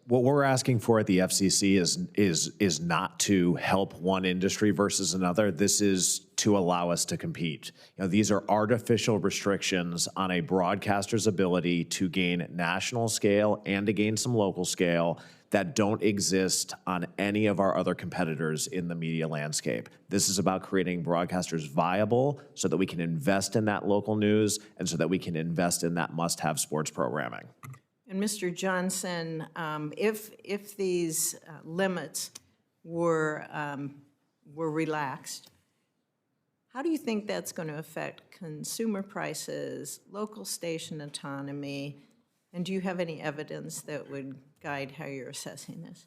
What we're asking for at the FCC is not to help one industry versus another. This is to allow us to compete. These are artificial restrictions on a broadcaster's ability to gain national scale and to gain some local scale that don't exist on any of our other competitors in the media landscape. This is about creating broadcasters viable so that we can invest in that local news and so that we can invest in that must-have sports programming. And Mr. Johnson, if these limits were relaxed, how do you think that's going to affect consumer prices, local station autonomy, and do you have any evidence that would guide how you're assessing this?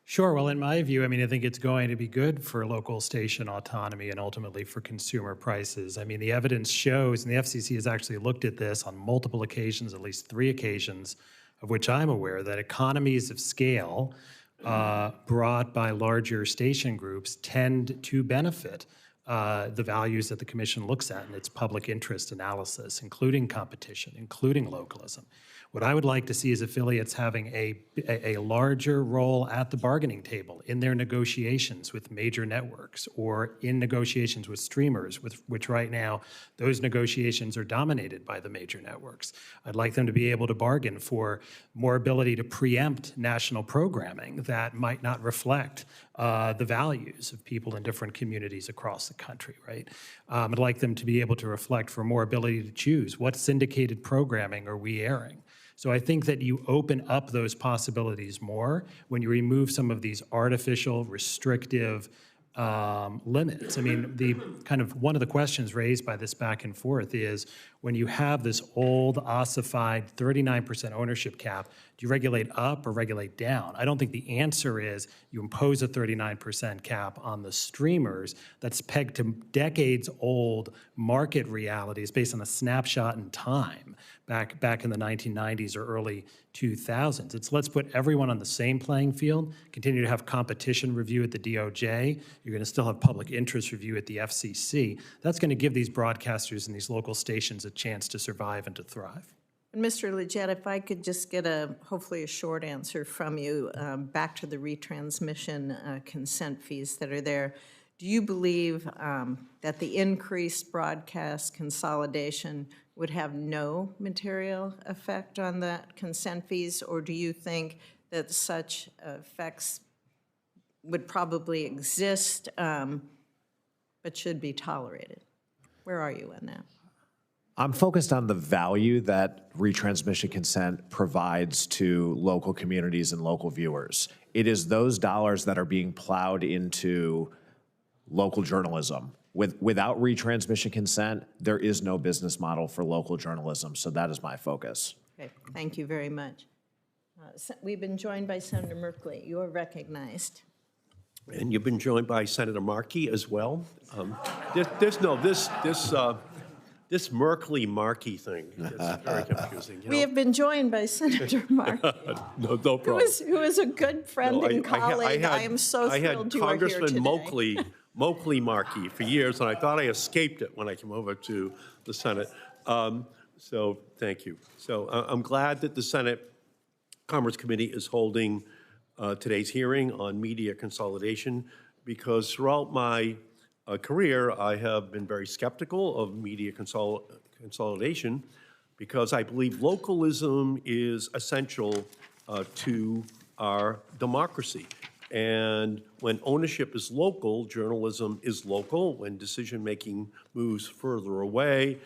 Sure. Well, in my view, I think it's going to be good for local station autonomy and ultimately for consumer prices. The evidence shows, and the FCC has actually looked at this on multiple occasions, at least 3 occasions, of which I'm aware, that economies of scale brought by larger station groups tend to benefit the values that the Commission looks at in its public interest analysis, including competition, including localism. What I would like to see is affiliates having a larger role at the bargaining table in their negotiations with major networks or in negotiations with streamers, which right now those negotiations are dominated by the major networks. I'd like them to be able to bargain for more ability to preempt national programming that might not reflect the values of people in different communities across the country, right? I'd like them to be able to reflect for more ability to choose what syndicated programming are we airing. So I think that you open up those possibilities more when you remove some of these artificial, restrictive limits. I mean, the kind of one of the questions raised by this back and forth is when you have this old ossified 39% ownership cap, do you regulate up or regulate down? I don't think the answer is you impose a 39% cap on the streamers that's pegged to decades old market realities based on a snapshot in time back in the 1990s or early 2000s. It's let's put everyone on the same playing field, continue to have competition review at the DOJ. You're going to still have public interest review at the FCC. That's going to give these broadcasters and these local stations a chance to survive and to thrive. And Mr. LeGeyt, if I could just get hopefully a short answer from you back to the retransmission consent fees that are there. Do you believe that the increased broadcast consolidation would have no material effect on that consent fees, or do you think that such effects would probably exist but should be tolerated? Where are you in that? I'm focused on the value that retransmission consent provides to local communities and local viewers. It is those dollars that are being plowed into local journalism. Without retransmission consent, there is no business model for local journalism, so that is my focus. Okay, thank you very much. We've been joined by Senator Merkley. You are recognized. And you've been joined by Senator Markey as well. This Merkley-Markey thing is very confusing. We have been joined by Senator Markey. No problem. Who is a good friend and colleague. I am so thrilled you are here today. I had Congressman Moakley Markey for years, and I thought I escaped it when I came over to the Senate. So thank you. So I'm glad that the Senate Commerce Committee is holding today's hearing on media consolidation, because throughout my career, I have been very skeptical of media consolidation because I believe localism is essential to our democracy. And when ownership is local, journalism is local. When decision-making moves further away,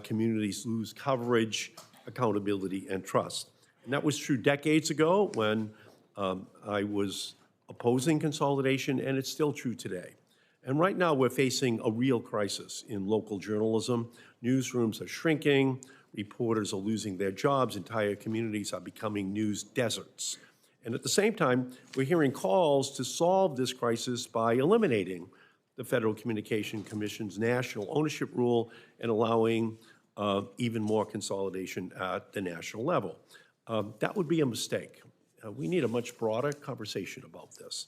communities lose coverage, accountability, and trust. And that was true decades ago when I was opposing consolidation, and it's still true today. And right now, we're facing a real crisis in local journalism. Newsrooms are shrinking, reporters are losing their jobs, entire communities are becoming news deserts. And at the same time, we're hearing calls to solve this crisis by eliminating the Federal Communication Commission's national ownership rule and allowing even more consolidation at the national level. That would be a mistake. We need a much broader conversation about this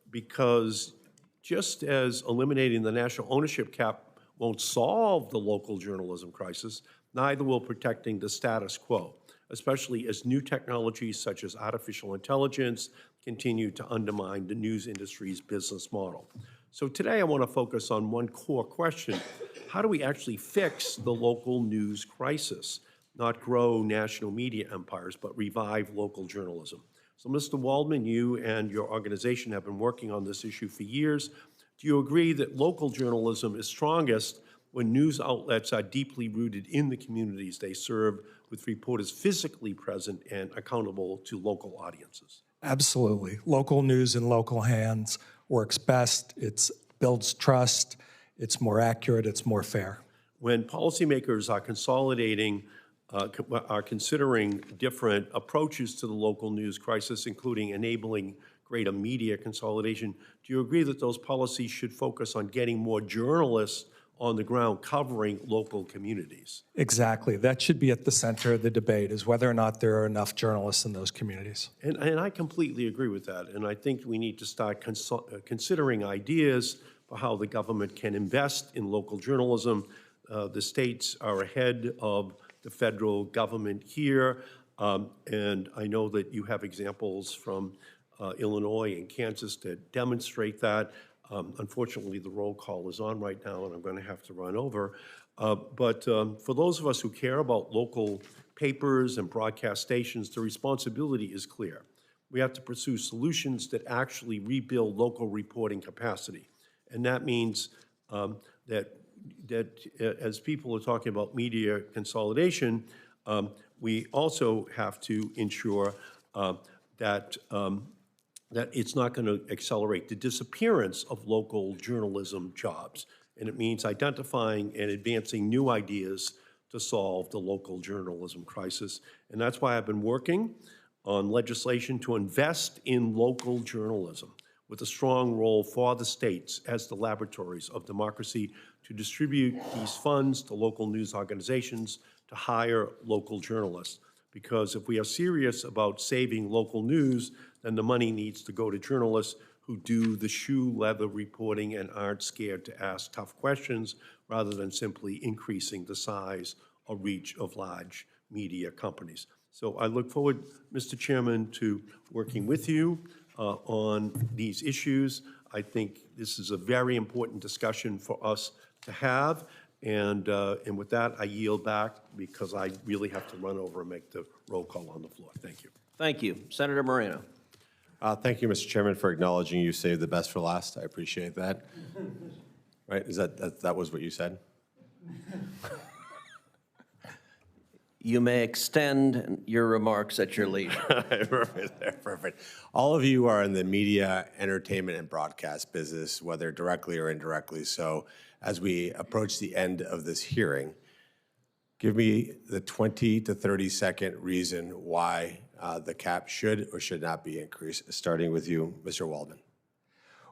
because just as eliminating the national ownership cap won't solve the local journalism crisis, neither will protecting the status quo, especially as new technologies such as artificial intelligence continue to undermine the news industry's business model. So today I want to focus on one core question. How do we actually fix the local news crisis? Not grow national media empires, but revive local journalism. So Mr. Waldman, you and your organization have been working on this issue for years. Do you agree that local journalism is strongest when news outlets are deeply rooted in the communities they serve, with reporters physically present and accountable to local audiences? Absolutely. Local news in local hands works best. It builds trust. It's more accurate. It's more fair. When policymakers are consolidating, are considering different approaches to the local news crisis, including enabling greater media consolidation, do you agree that those policies should focus on getting more journalists on the ground covering local communities? Exactly. That should be at the center of the debate, is whether or not there are enough journalists in those communities. And I completely agree with that. And I think we need to start considering ideas for how the government can invest in local journalism. The states are ahead of the federal government here. And I know that you have examples from Illinois and Kansas that demonstrate that. Unfortunately, the roll call is on right now, and I'm going to have to run over. But for those of us who care about local papers and broadcast stations, the responsibility is clear. We have to pursue solutions that actually rebuild local reporting capacity. And that means that as people are talking about media consolidation, We also have to ensure that it's not going to accelerate the disappearance of local journalism jobs. And it means identifying and advancing new ideas to solve the local journalism crisis. And that's why I've been working on legislation to invest in local journalism with a strong role for the states as the laboratories of democracy to distribute these funds to local news organizations to hire local journalists. Because if we are serious about saving local news, then the money needs to go to journalists who do the shoe leather reporting and aren't scared to ask tough questions rather than simply increasing the size or reach of large media companies. So I look forward, Mr. Chairman, to working with you on these issues. I think this is a very important discussion for us to have. And with that, I yield back because I really have to run over and make the roll call on the floor. Thank you. Thank you. Senator Moreno. Thank you, Mr. Chairman, for acknowledging you saved the best for last. I appreciate that. Right? Is that was what you said? You may extend your remarks at your leisure. Perfect. All of you are in the media, entertainment, and broadcast business, whether directly or indirectly. So as we approach the end of this hearing, give me the 20 to 30-second reason why the cap should or should not be increased, starting with you, Mr. Waldman.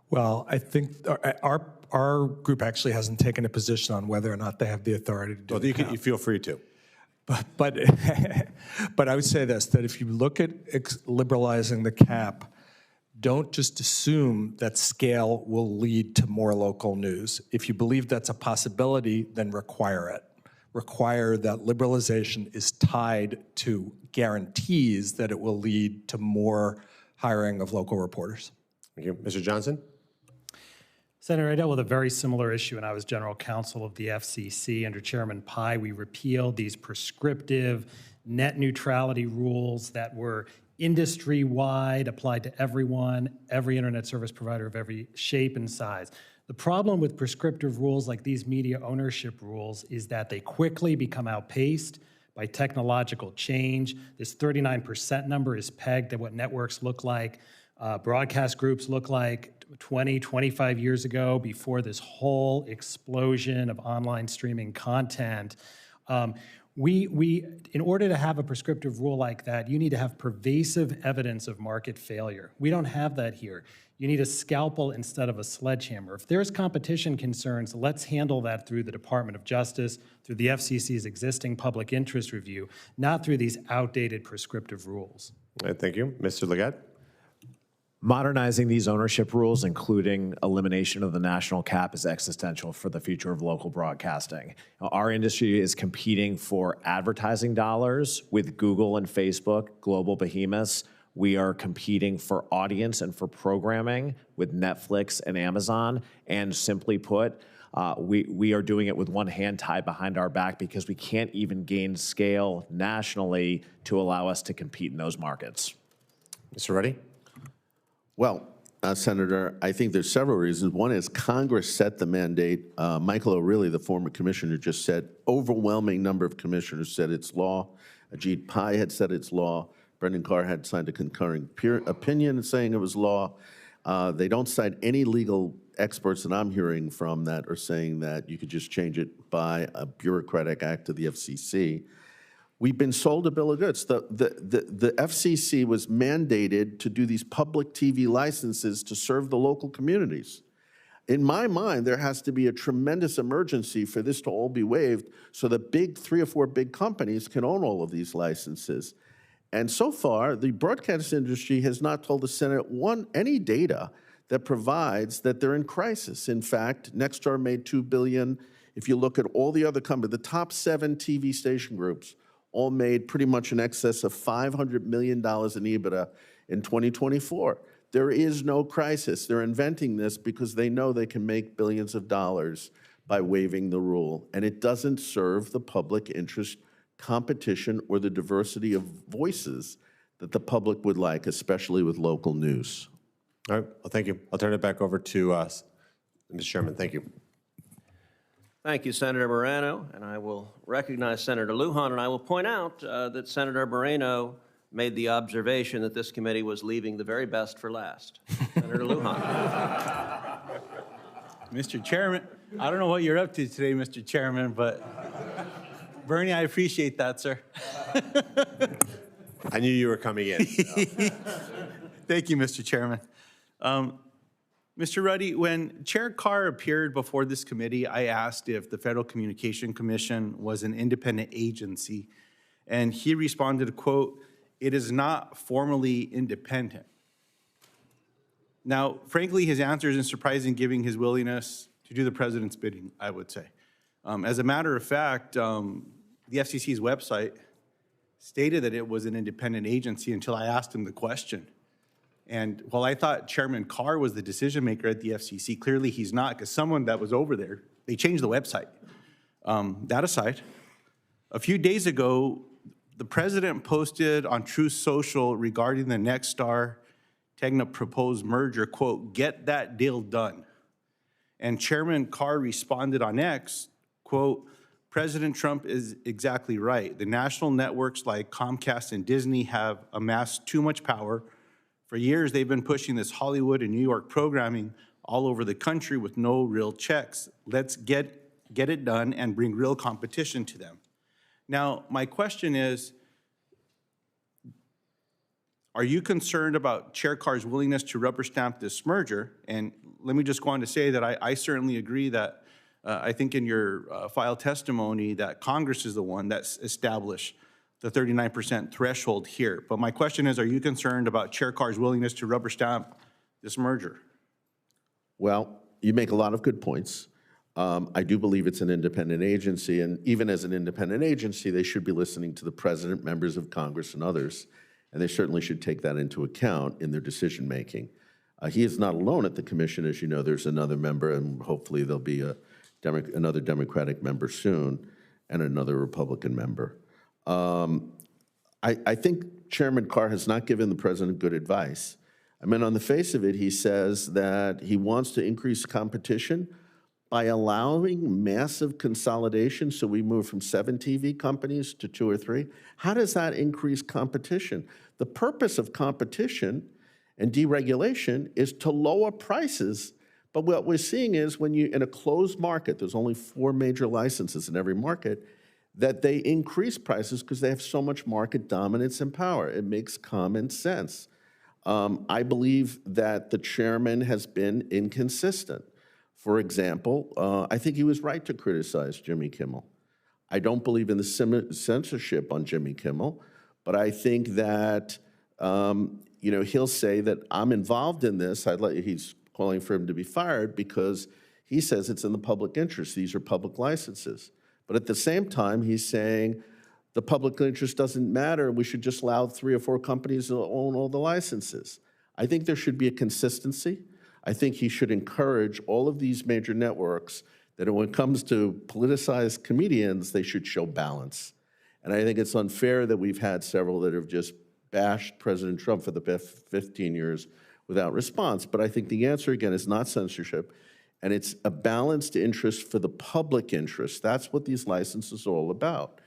Well, I think our group actually hasn't taken a position on whether or not they have the authority to do Well, you feel free to. But I would say this, that if you look at liberalizing the cap, don't just assume that scale will lead to more local news. If you believe that's a possibility, then require it. Require that liberalization is tied to guarantees that it will lead to more hiring of local reporters. Thank you. Mr. Johnson? Senator, I dealt with a very similar issue when I was general counsel of the FCC. Under Chairman Pai, we repealed these prescriptive net neutrality rules that were industry-wide, applied to everyone, every internet service provider of every shape and size. The problem with prescriptive rules like these media ownership rules is that they quickly become outpaced by technological change. This 39% number is pegged at what networks look like, broadcast groups look like 20, 25 years ago, before this whole explosion of online streaming content. In order to have a prescriptive rule like that, you need to have pervasive evidence of market failure. We don't have that here. You need a scalpel instead of a sledgehammer. If there's competition concerns, let's handle that through the Department of Justice, through the FCC's existing public interest review, not through these outdated prescriptive rules. All right, thank you. Mr. LeGeyt? Modernizing these ownership rules, including elimination of the national cap, is existential for the future of local broadcasting. Our industry is competing for advertising dollars with Google and Facebook, global behemoths. We are competing for audience and for programming with Netflix and Amazon. And simply put, we are doing it with one hand tied behind our back because we can't even gain scale nationally to allow us to compete in those markets. Mr. Ruddy? Well, Senator, I think there's several reasons. One is Congress set the mandate. Michael O'Reilly, the former commissioner, just said overwhelming number of commissioners said it's law. Ajit Pai had said it's law. Brendan Carr had signed a concurring opinion saying it was law. They don't cite any legal experts that I'm hearing from that are saying that you could just change it by a bureaucratic act of the FCC. We've been sold a bill of goods. The FCC was mandated to do these public TV licenses to serve the local communities. In my mind, there has to be a tremendous emergency for this to all be waived so that 3 or 4 big companies can own all of these licenses. And so far, the broadcast industry has not told the Senate any data that provides that they're in crisis. In fact, Nexstar made $2 billion. If you look at all the other companies, the top 7 TV station groups all made pretty much in excess of $500 million in EBITDA in 2024. There is no crisis. They're inventing this because they know they can make billions of dollars by waiving the rule. And it doesn't serve the public interest, competition, or the diversity of voices that the public would like, especially with local news. All right, well, thank you. I'll turn it back over to Mr. Chairman. Thank you. Thank you, Senator Moreno, and I will recognize Senator Lujan, and I will point out that Senator Moreno made the observation that this committee was leaving the very best for last. Senator Lujan. Mr. Chairman, I don't know what you're up to today, Mr. Chairman, but Bernie, I appreciate that, sir. I knew you were coming in. So. Thank you, Mr. Chairman. Mr. Ruddy, when Chair Carr appeared before this committee, I asked if the Federal Communication Commission was an independent agency, and he responded, quote, "It is not formally independent." Now, frankly, his answer isn't surprising given his willingness to do the president's bidding, I would say. As a matter of fact, the FCC's website stated that it was an independent agency until I asked him the question. And while I thought Chairman Carr was the decision maker at the FCC, clearly he's not, because someone that was over there, they changed the website. That aside, a few days ago, the president posted on Truth Social regarding the Nexstar Tegna proposed merger, quote, "Get that deal done." And Chairman Carr responded on X, quote, "President Trump is exactly right. The national networks like Comcast and Disney have amassed too much power. For years, they've been pushing this Hollywood and New York programming all over the country with no real checks. Let's get it done and bring real competition to them." Now, my question is, are you concerned about Chair Carr's willingness to rubber stamp this merger? And let me just go on to say that I certainly agree that I think in your file testimony that Congress is the one that's established the 39% threshold here. But my question is, are you concerned about Chair Carr's willingness to rubber stamp this merger? Well, you make a lot of good points. I do believe it's an independent agency, and even as an independent agency, they should be listening to the president, members of Congress, and others, and they certainly should take that into account in their decision-making. He is not alone at the commission. As you know, there's another member, and hopefully there'll be another Democratic member soon, and another Republican member. I think Chairman Carr has not given the president good advice. I mean, on the face of it, he says that he wants to increase competition by allowing massive consolidation, so we move from 7 TV companies to 2 or 3. How does that increase competition? The purpose of competition and deregulation is to lower prices. But what we're seeing is when you, in a closed market, there's only 4 major licenses in every market, that they increase prices because they have so much market dominance and power. It makes common sense. I believe that the chairman has been inconsistent. For example, I think he was right to criticize Jimmy Kimmel. I don't believe in the censorship on Jimmy Kimmel, but I think that he'll say that I'm involved in this. He's calling for him to be fired because he says it's in the public interest. These are public licenses. But at the same time, he's saying the public interest doesn't matter. We should just allow 3 or 4 companies to own all the licenses. I think there should be a consistency. I think he should encourage all of these major networks that when it comes to politicized comedians, they should show balance. And I think it's unfair that we've had several that have just bashed President Trump for the past 15 years without response. But I think the answer, again, is not censorship, and it's a balanced interest for the public interest. That's what these licenses are all about.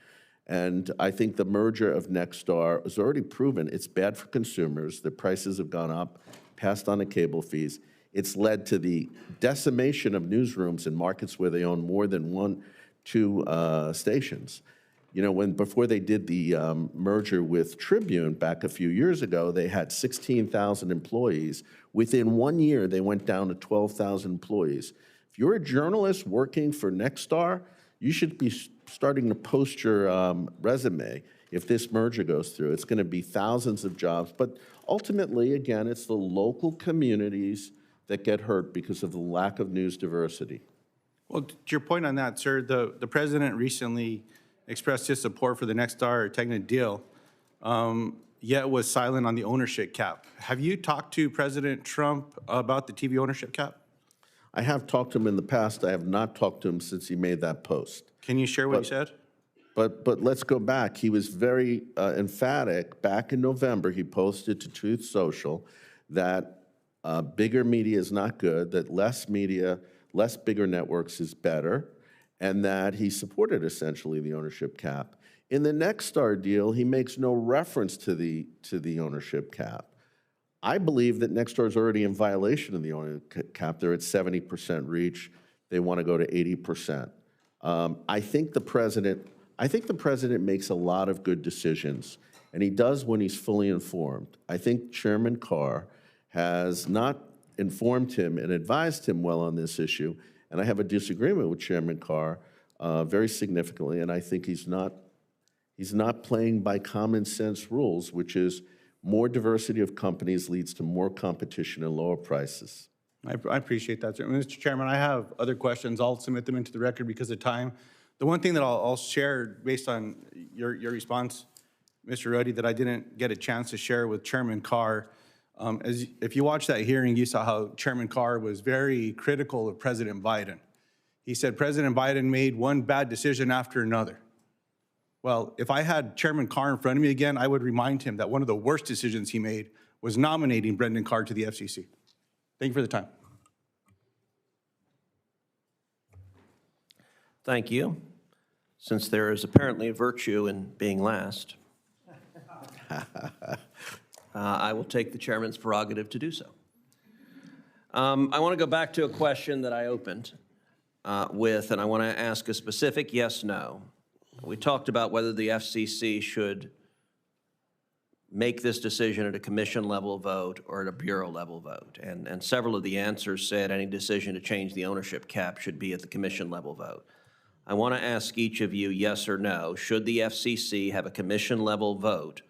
And I think the merger of Nexstar has already proven it's bad for consumers. The prices have gone up, passed on the cable fees. It's led to the decimation of newsrooms in markets where they own more than 1, 2 stations. You know, before they did the merger with Tribune back a few years ago, they had 16,000 employees. Within 1 year, they went down to 12,000 employees. If you're a journalist working for Nexstar, you should be starting to post your resume if this merger goes through. It's going to be thousands of jobs. But ultimately, again, it's the local communities that get hurt because of the lack of news diversity. Well, to your point on that, sir, the president recently expressed his support for the Nexstar Tegna deal, yet was silent on the ownership cap. Have you talked to President Trump about the TV ownership cap? I have talked to him in the past. I have not talked to him since he made that post. Can you share what he said? But let's go back. He was very emphatic. Back in November, he posted to Truth Social that bigger media is not good, that less media, less bigger networks is better, and that he supported essentially the ownership cap. In the Nexstar deal, he makes no reference to the ownership cap. I believe that Nexstar is already in violation of the ownership cap. They're at 70% reach. They want to go to 80%. I think the president makes a lot of good decisions, and he does when he's fully informed. I think Chairman Carr has not informed him and advised him well on this issue, and I have a disagreement with Chairman Carr very significantly, and I think he's not playing by common sense rules, which is more diversity of companies leads to more competition and lower prices. I appreciate that, sir. Mr. Chairman, I have other questions. I'll submit them into the record because of time. The one thing that I'll share based on your response, Mr. Ruddy, that I didn't get a chance to share with Chairman Carr, if you watched that hearing, you saw how Chairman Carr was very critical of President Biden. He said President Biden made one bad decision after another. Well, if I had Chairman Carr in front of me again, I would remind him that one of the worst decisions he made was nominating Brendan Carr to the FCC. Thank you for the time. Thank you. Since there is apparently a virtue in being last, I will take the chairman's prerogative to do so. I want to go back to a question that I opened with, and I want to ask a specific yes, no. We talked about whether the FCC should make this decision at a commission level vote or at a bureau level vote. And several of the answers said any decision to change the ownership cap should be at the commission level vote. I want to ask each of you yes or no. Should the FCC have a commission level vote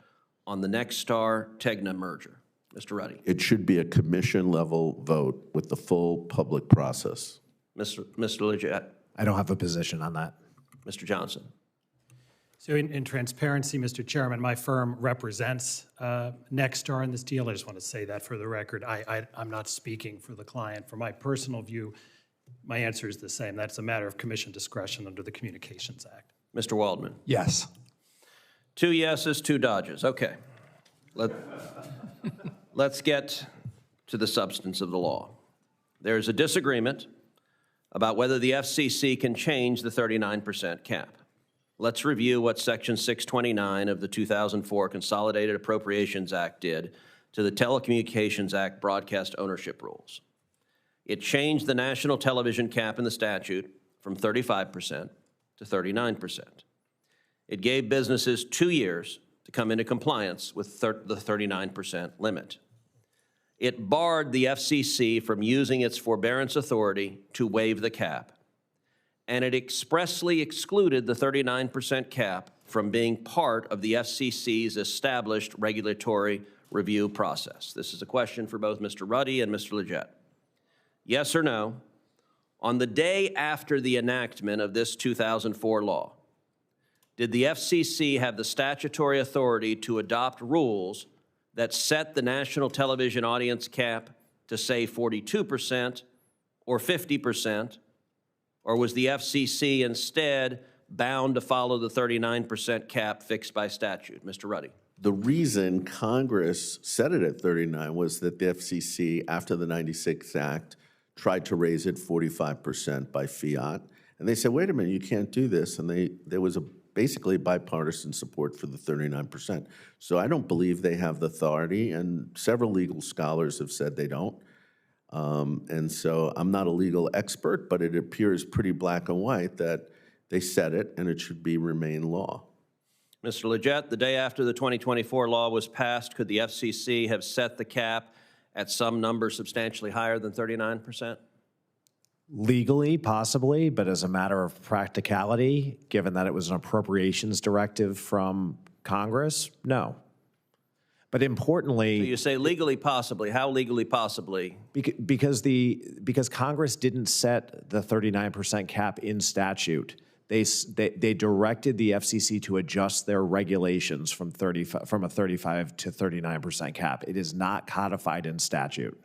on the Nexstar-Tegna merger? Mr. Ruddy. It should be a commission level vote with the full public process. Mr. LeGeyt. I don't have a position on that. Mr. Johnson. So in transparency, Mr. Chairman, my firm represents Nexstar in this deal. I just want to say that for the record. I'm not speaking for the client. For my personal view, my answer is the same. That's a matter of commission discretion under the Communications Act. Mr. Waldman. Yes. 2 yeses, 2 dodges. Okay. Let's get to the substance of the law. There's a disagreement about whether the FCC can change the 39% cap. Let's review what Section 629 of the 2004 Consolidated Appropriations Act did to the Telecommunications Act broadcast ownership rules. It changed the national television cap in the statute from 35% to 39%. It gave businesses 2 years to come into compliance with the 39% limit. It barred the FCC from using its forbearance authority to waive the cap, and it expressly excluded the 39% cap from being part of the FCC's established regulatory review process. This is a question for both Mr. Ruddy and Mr. LeGeyt. Yes or no, on the day after the enactment of this 2004 law, did the FCC have the statutory authority to adopt rules that set the national television audience cap to, say, 42% or 50%, or was the FCC instead bound to follow the 39% cap fixed by statute? Mr. Ruddy. The reason Congress set it at 39 was that the FCC, after the 96 Act, tried to raise it 45% by fiat. And they said, wait a minute, you can't do this. And there was basically bipartisan support for the 39%. So I don't believe they have the authority, and several legal scholars have said they don't. And so I'm not a legal expert, but it appears pretty black and white that they said it and it should remain law. Mr. LeGeyt, the day after the 2024 law was passed, could the FCC have set the cap at some number substantially higher than 39%? Legally, possibly, but as a matter of practicality, given that it was an appropriations directive from Congress, no. But importantly, so you say legally possibly. How legally possibly? Because Congress didn't set the 39% cap in statute. They directed the FCC to adjust their regulations from a 35 to 39% cap. It is not codified in statute.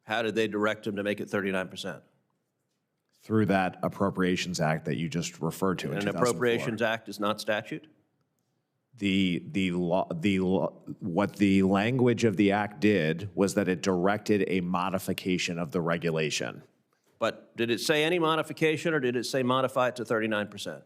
How did they direct them to make it 39%? Through that Appropriations Act that you just referred to in 2004. An Appropriations Act is not statute? What the language of the act did was that it directed a modification of the regulation. But did it say any modification, or did it say modify it to 39%?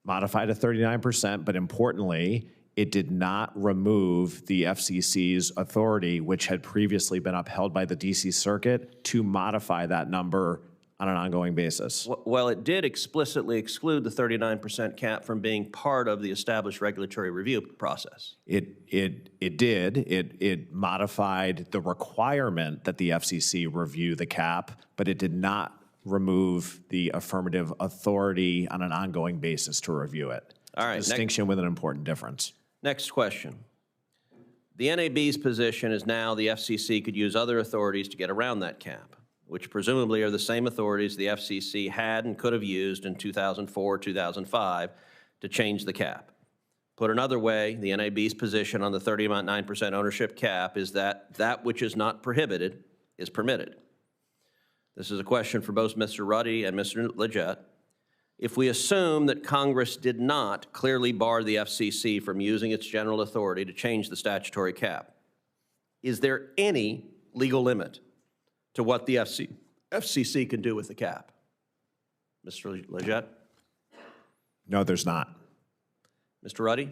Modified to 39%, but importantly, it did not remove the FCC's authority, which had previously been upheld by the DC Circuit, to modify that number on an ongoing basis. Well, it did explicitly exclude the 39% cap from being part of the established regulatory review process. It did. It modified the requirement that the FCC review the cap, but it did not remove the affirmative authority on an ongoing basis to review it. All right. Distinction with an important difference. Next question. The NAB's position is now the FCC could use other authorities to get around that cap, which presumably are the same authorities the FCC had and could have used in 2004, 2005 to change the cap. Put another way, the NAB's position on the 30.9% ownership cap is that that which is not prohibited is permitted. This is a question for both Mr. Ruddy and Mr. LeGeyt. If we assume that Congress did not clearly bar the FCC from using its general authority to change the statutory cap, is there any legal limit to what the FCC can do with the cap? Mr. LeGeyt? No, there's not. Mr. Ruddy?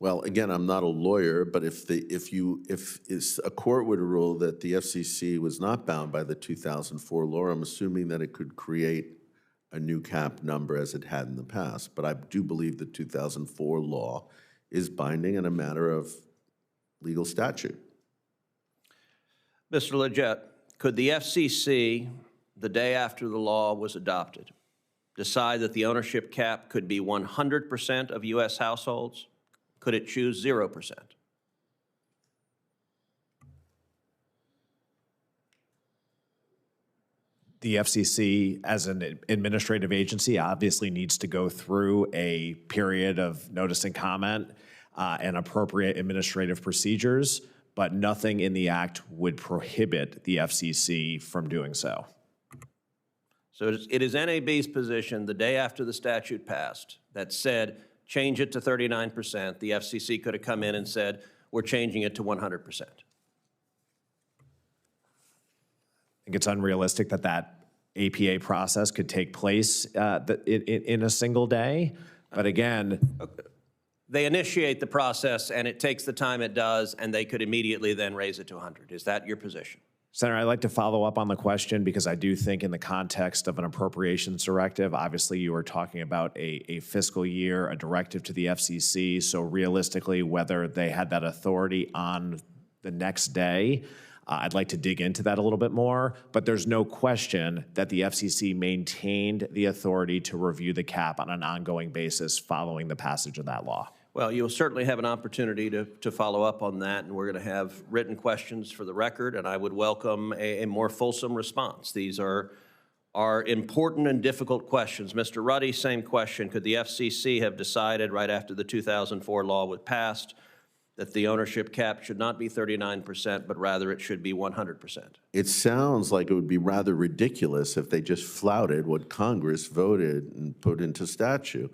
Well, again, I'm not a lawyer, but if a court would rule that the FCC was not bound by the 2004 law, I'm assuming that it could create a new cap number as it had in the past. But I do believe the 2004 law is binding in a matter of legal statute. Mr. LeGeyt, could the FCC, the day after the law was adopted, decide that the ownership cap could be 100% of U.S. households? Could it choose 0%? The FCC, as an administrative agency, obviously needs to go through a period of notice and comment and appropriate administrative procedures, but nothing in the act would prohibit the FCC from doing so. So it is NAB's position the day after the statute passed that said, change it to 39%. The FCC could have come in and said, we're changing it to 100%. I think it's unrealistic that that APA process could take place in a single day. But again, they initiate the process and it takes the time it does, and they could immediately then raise it to 100. Is that your position? Senator, I'd like to follow up on the question because I do think in the context of an appropriations directive, obviously you were talking about a fiscal year, a directive to the FCC. So realistically, whether they had that authority on the next day, I'd like to dig into that a little bit more. But there's no question that the FCC maintained the authority to review the cap on an ongoing basis following the passage of that law. Well, you'll certainly have an opportunity to follow up on that, and we're going to have written questions for the record, and I would welcome a more fulsome response. These are important and difficult questions. Mr. Ruddy, same question. Could the FCC have decided right after the 2004 law was passed that the ownership cap should not be 39%, but rather it should be 100%? It sounds like it would be rather ridiculous if they just flouted what Congress voted and put into statute.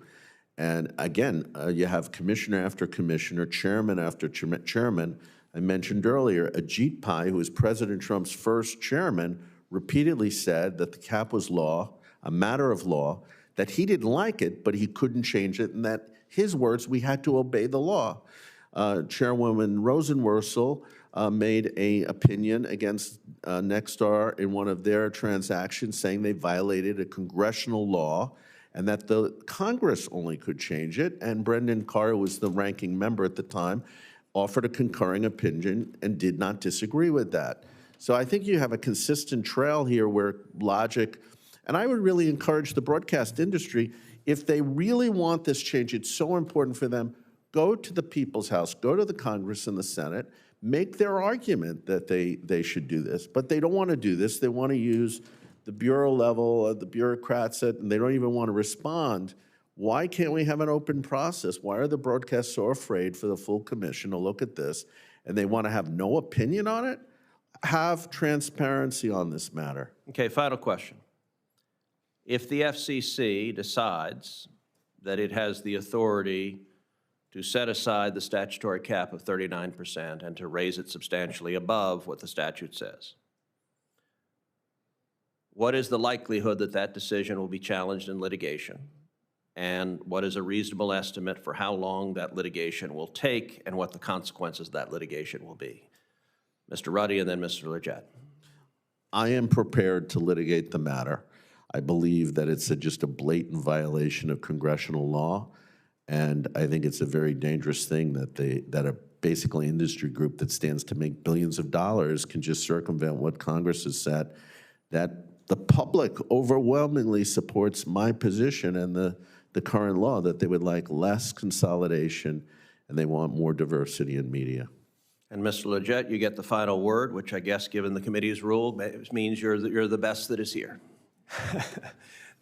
And again, you have commissioner after commissioner, chairman after chairman. I mentioned earlier, Ajit Pai, who was President Trump's first chairman, repeatedly said that the cap was law, a matter of law, that he didn't like it, but he couldn't change it, and that, his words, we had to obey the law. Chairwoman Rosenworcel made an opinion against Nexstar in one of their transactions, saying they violated a congressional law and that the Congress only could change it. And Brendan Carr, who was the ranking member at the time, offered a concurring opinion and did not disagree with that. So I think you have a consistent trail here where logic, and I would really encourage the broadcast industry, if they really want this change, it's so important for them, go to the People's House, go to the Congress and the Senate, make their argument that they should do this. But they don't want to do this. They want to use the bureau level, the bureaucrats, and they don't even want to respond. Why can't we have an open process? Why are the broadcasts so afraid for the full commission to look at this and they want to have no opinion on it? Have transparency on this matter. Okay, final question. If the FCC decides that it has the authority to set aside the statutory cap of 39% and to raise it substantially above what the statute says, What is the likelihood that that decision will be challenged in litigation? And what is a reasonable estimate for how long that litigation will take and what the consequences of that litigation will be? Mr. Ruddy and then Mr. LeGeyt. I am prepared to litigate the matter. I believe that it's just a blatant violation of congressional law, and I think it's a very dangerous thing that a basically industry group that stands to make billions of dollars can just circumvent what Congress has said. That the public overwhelmingly supports my position and the current law, that they would like less consolidation and they want more diversity in media. And Mr. LeGeyt, you get the final word, which I guess, given the committee's rule, means you're the best that is here.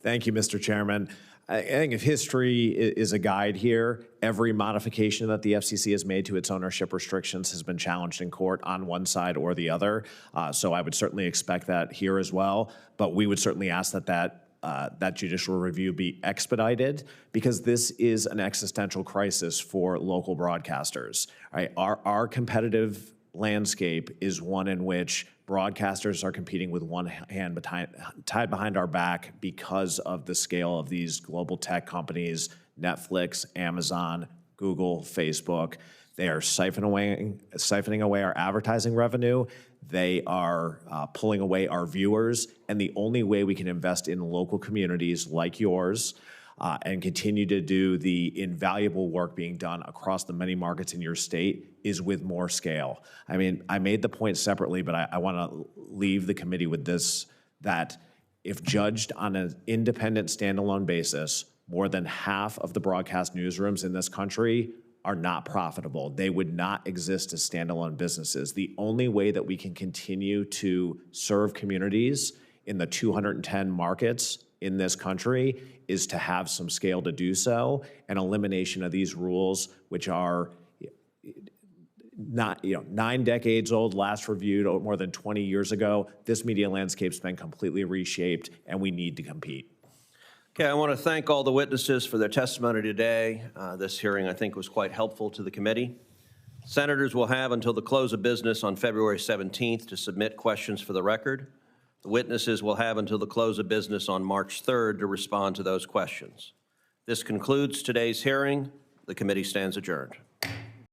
Thank you, Mr. Chairman. I think if history is a guide here, every modification that the FCC has made to its ownership restrictions has been challenged in court on one side or the other. So I would certainly expect that here as well. But we would certainly ask that judicial review be expedited, because this is an existential crisis for local broadcasters. Right? Our competitive landscape is one in which broadcasters are competing with one hand tied behind our back because of the scale of these global tech companies, Netflix, Amazon, Google, Facebook. They are siphoning away our advertising revenue. They are pulling away our viewers. And the only way we can invest in local communities like yours and continue to do the invaluable work being done across the many markets in your state is with more scale. I mean, I made the point separately, but I want to leave the committee with this, that if judged on an independent standalone basis, more than half of the broadcast newsrooms in this country are not profitable. They would not exist as standalone businesses. The only way that we can continue to serve communities in the 210 markets in this country is to have some scale to do so, and elimination of these rules, which are not 9 decades old, last reviewed more than 20 years ago. This media landscape's been completely reshaped, and we need to compete. Okay, I want to thank all the witnesses for their testimony today. This hearing, I think, was quite helpful to the committee. Senators will have until the close of business on February 17th to submit questions for the record. The witnesses will have until the close of business on March 3rd to respond to those questions. This concludes today's hearing. The committee stands adjourned.